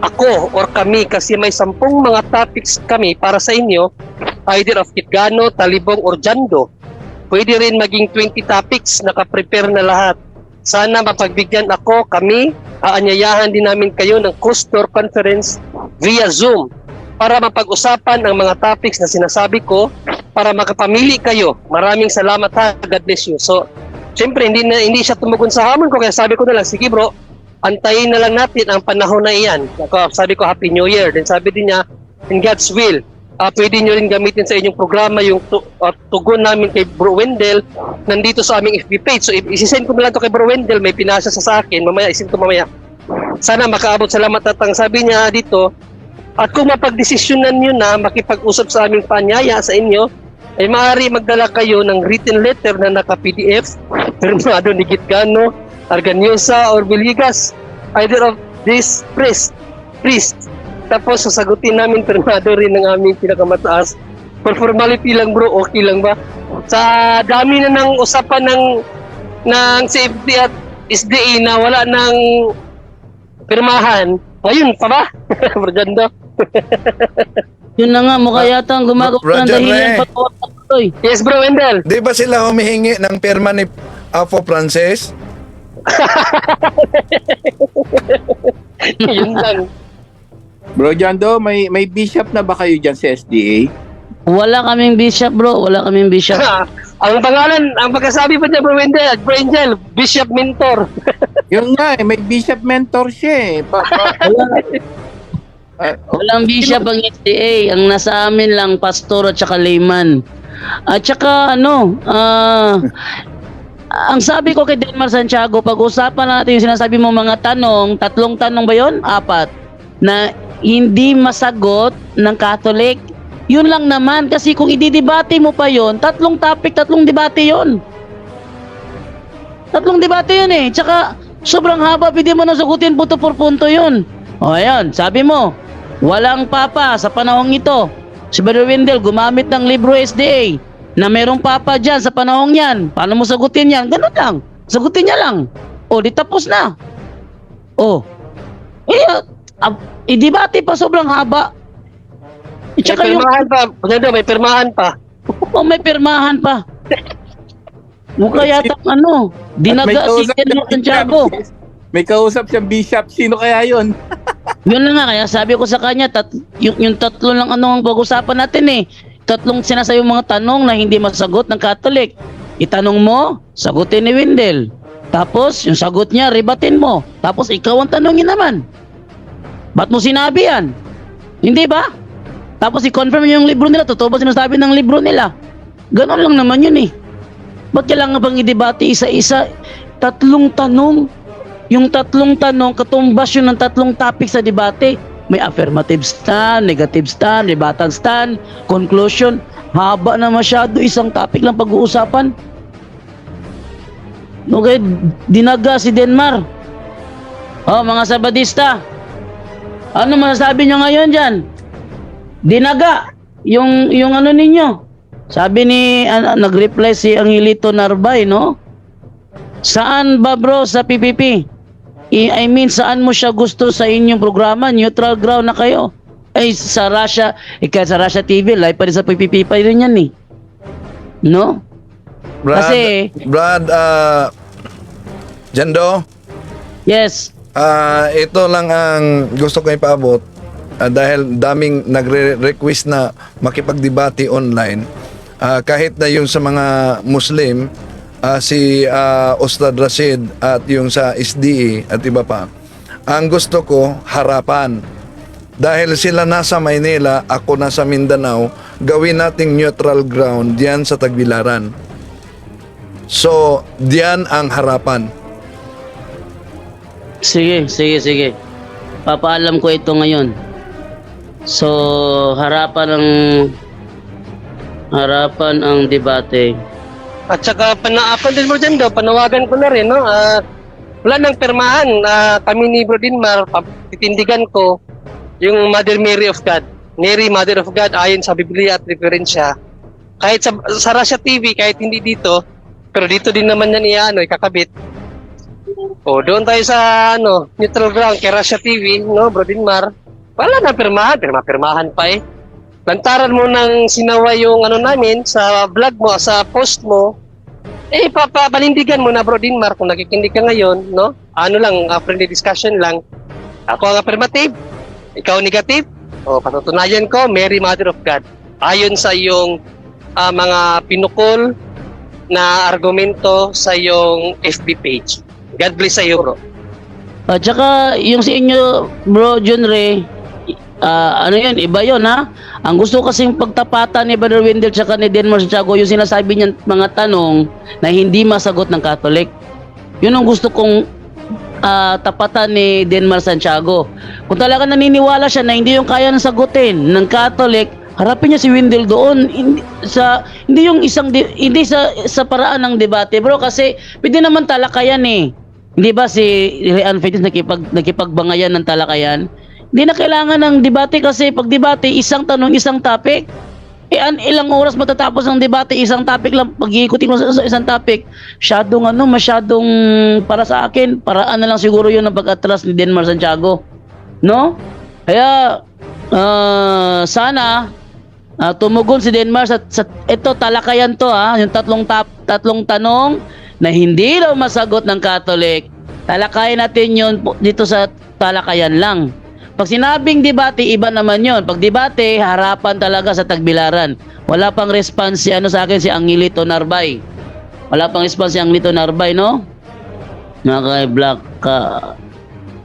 ako or kami kasi may 10 mga topics kami para sa inyo, either of Kitgano, Talibong, or Jando. Pwede rin maging 20 topics, nakaprepare na lahat. Sana mapagbigyan kami, aanyayahan din namin kayo ng closed-door conference via Zoom para mapag-usapan ang mga topics na sinasabi ko para makapamili kayo. Maraming salamat ha, God bless you. So, siyempre hindi siya tumugon sa hamon ko, kaya sabi ko na lang, sige bro, antayin na lang natin ang panahon na iyan. Sabi ko, Happy New Year. Then sabi din niya, in God's will, pwede nyo rin gamitin sa inyong programa yung tugon namin kay Bro Wendell nandito sa aming FB page. So isisend ko na lang to kay Bro Wendell, may pinasa sa akin, mamaya isend ko mamaya. Sana makaabot salamat at ang sabi niya dito, at kung mapagdesisyonan nyo na makipag-usap sa aming panyaya sa inyo, ay maaari magdala kayo ng written letter na naka-PDF, firmado ni Kitgano, Arganyosa, or Villegas, either of these priest. Tapos sasagutin namin, firmado rin ng aming pinakamataas. For formality lang bro, okay lang ba? Sa dami na ng usapan ng CFD at SDA na wala ng pirmahan, ayun pa ba? Brojando. Yun na nga, mukha yata ang gumagawa ng Roger dahilan Ray. pa. Yes bro, Wendell. Di ba sila humihingi ng perma ni Apo Frances? Yun lang. Bro Jando, may bishop na ba kayo dyan sa SDA? Wala kaming bishop, bro. Wala kaming bishop. Ang pangalan, ang pagkasabi pa niya, Bro Wendell, Bro Angel, Bishop Mentor. Yun nga, may bishop mentor siya eh. Walang bishop ang SDA. Ang nasa amin lang, pastor at saka layman. At saka ang sabi ko kay Denmar Santiago, pag-usapan natin yung sinasabi mo mga tanong, 3 tanong ba yun? 4. Na hindi masagot ng Catholic. Yun lang naman. Kasi kung ididebate mo pa yun, 3 topic, 3 debate yun. 3 debate yun eh. Tsaka sobrang haba, pwede mo na sagutin punto por punto yun. O ayan, sabi mo, walang papa sa panahong ito. Si Brother Wendell gumamit ng libro SDA na merong papa dyan sa panahong yan. Paano mo sagutin yan? Ganun lang. Sagutin niya lang. O, di tapos na. O. I-debate pa sobrang haba. May pirmahan pa. May pirmahan pa. O, may pirmahan pa. Mukha yata dinaga si Denmar Santiago. May kausap siyang bishop. Sino kaya yun? Yun na nga, kaya sabi ko sa kanya, yung 3 lang ang pag-usapan natin eh. 3 sinasabi mga tanong na hindi masagot ng Catholic. Itanong mo, sagutin ni Wendell. Tapos, yung sagot niya, rebatin mo. Tapos, ikaw ang tanongin naman. Ba't mo sinabi yan? Hindi ba? Tapos, i-confirm niyo yung libro nila. Totoo ba sinasabi ng libro nila? Ganon lang naman yun eh. Ba't kailangan bang i-debate isa-isa? 3 tanong? Yung tatlong tanong, katumbas yun ng tatlong topic sa debate. May affirmative stand, negative stand, rebuttal stand, conclusion. Haba na masyado, isang topic lang pag-uusapan. Okay, dinaga si Denmar. Oh, mga Sabadista. Ano masasabi nyo ngayon dyan? Dinaga. Yung ano ninyo. Sabi ni, nag-reply si Angelito Narbay, no? Saan ba bro sa PPP? I mean, saan mo siya gusto sa inyong programa? Neutral ground na kayo. Ay, sa Russia, sa Russia TV, live pa rin sa PPP pa rin yan eh. No? Brad, Jando? Yes. Ito lang ang gusto ko ipaabot dahil daming nagre-request na makipagdebate online. Kahit na yung sa mga Muslim, si Ustad Rashid at yung sa SDA at iba pa. Ang gusto ko, harapan. Dahil sila nasa Maynila, ako nasa Mindanao, gawin nating neutral ground diyan sa Tagbilaran. So, diyan ang harapan. Sige. Papaalam ko ito ngayon. So, harapan ang debate. At saka panaapan din mo dyan daw, panawagan ko na rin, no? Wala nang permahan. Kami ni Bro Dinmar, titindigan ko yung Mother Mary of God. Mary, Mother of God, ayon sa Biblia at referensya. Kahit sa Russia TV, kahit hindi dito, pero dito din naman yan ikakabit. O, doon tayo sa neutral ground kay Russia TV, no, Bro Dinmar. Wala nang permahan, permahan pa eh. Lantaran mo nang sinawa yung namin sa vlog mo, sa post mo, papalindigan mo na Bro Dinmar kung nakikinig ka ngayon, no? Friendly discussion lang. Ako ang affirmative, ikaw negative. O, patutunayan ko, Mary, Mother of God. Ayon sa iyong mga pinukol na argumento sa iyong FB page. God bless sa iyo, bro. At saka, yung sa inyo, Bro John Ray, yun, iba yun ha. Ang gusto kasing pagtapatan ni Brother Wendell tsaka ni Denmar Santiago, yung sinasabi niyan mga tanong na hindi masagot ng Catholic. Yun ang gusto kong tapatan ni Denmar Santiago. Kung talaga naniniwala siya na hindi yung kaya nang sagutin ng Catholic, harapin niya si Wendell doon. Hindi sa paraan ng debate, bro, kasi pwede naman talakayan eh. Hindi ba si Rian Feites nakipagbangayan ng talakayan? Hindi na kailangan ng debate kasi pag debate, isang tanong, isang topic. Ilang oras matatapos ang debate, isang topic lang, pag-iikutin mo sa isang topic. Masyadong para sa akin, paraan na lang siguro yun ang pag-atras ni Denmar Santiago. No? Kaya, sana, tumugon si Denmar sa ito, talakayan to yung tatlong tanong na hindi daw masagot ng Catholic. Talakayan natin yun dito sa talakayan lang. Pag sinabing debate, iba naman yon. Pag debate, harapan talaga sa Tagbilaran. Wala pang response si si Angelito Narbay. Wala pang response si Angelito Narbay, no? Naka-black ka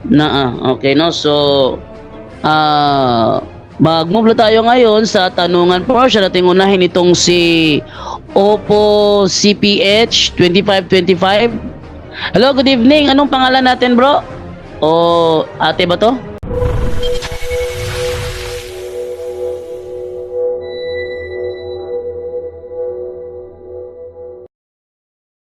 na, okay, no? So, mag-move na tayo ngayon sa tanungan portion. Natin unahin itong si Oppo CPH 2525. Hello, good evening. Anong pangalan natin, bro? O ate ba to?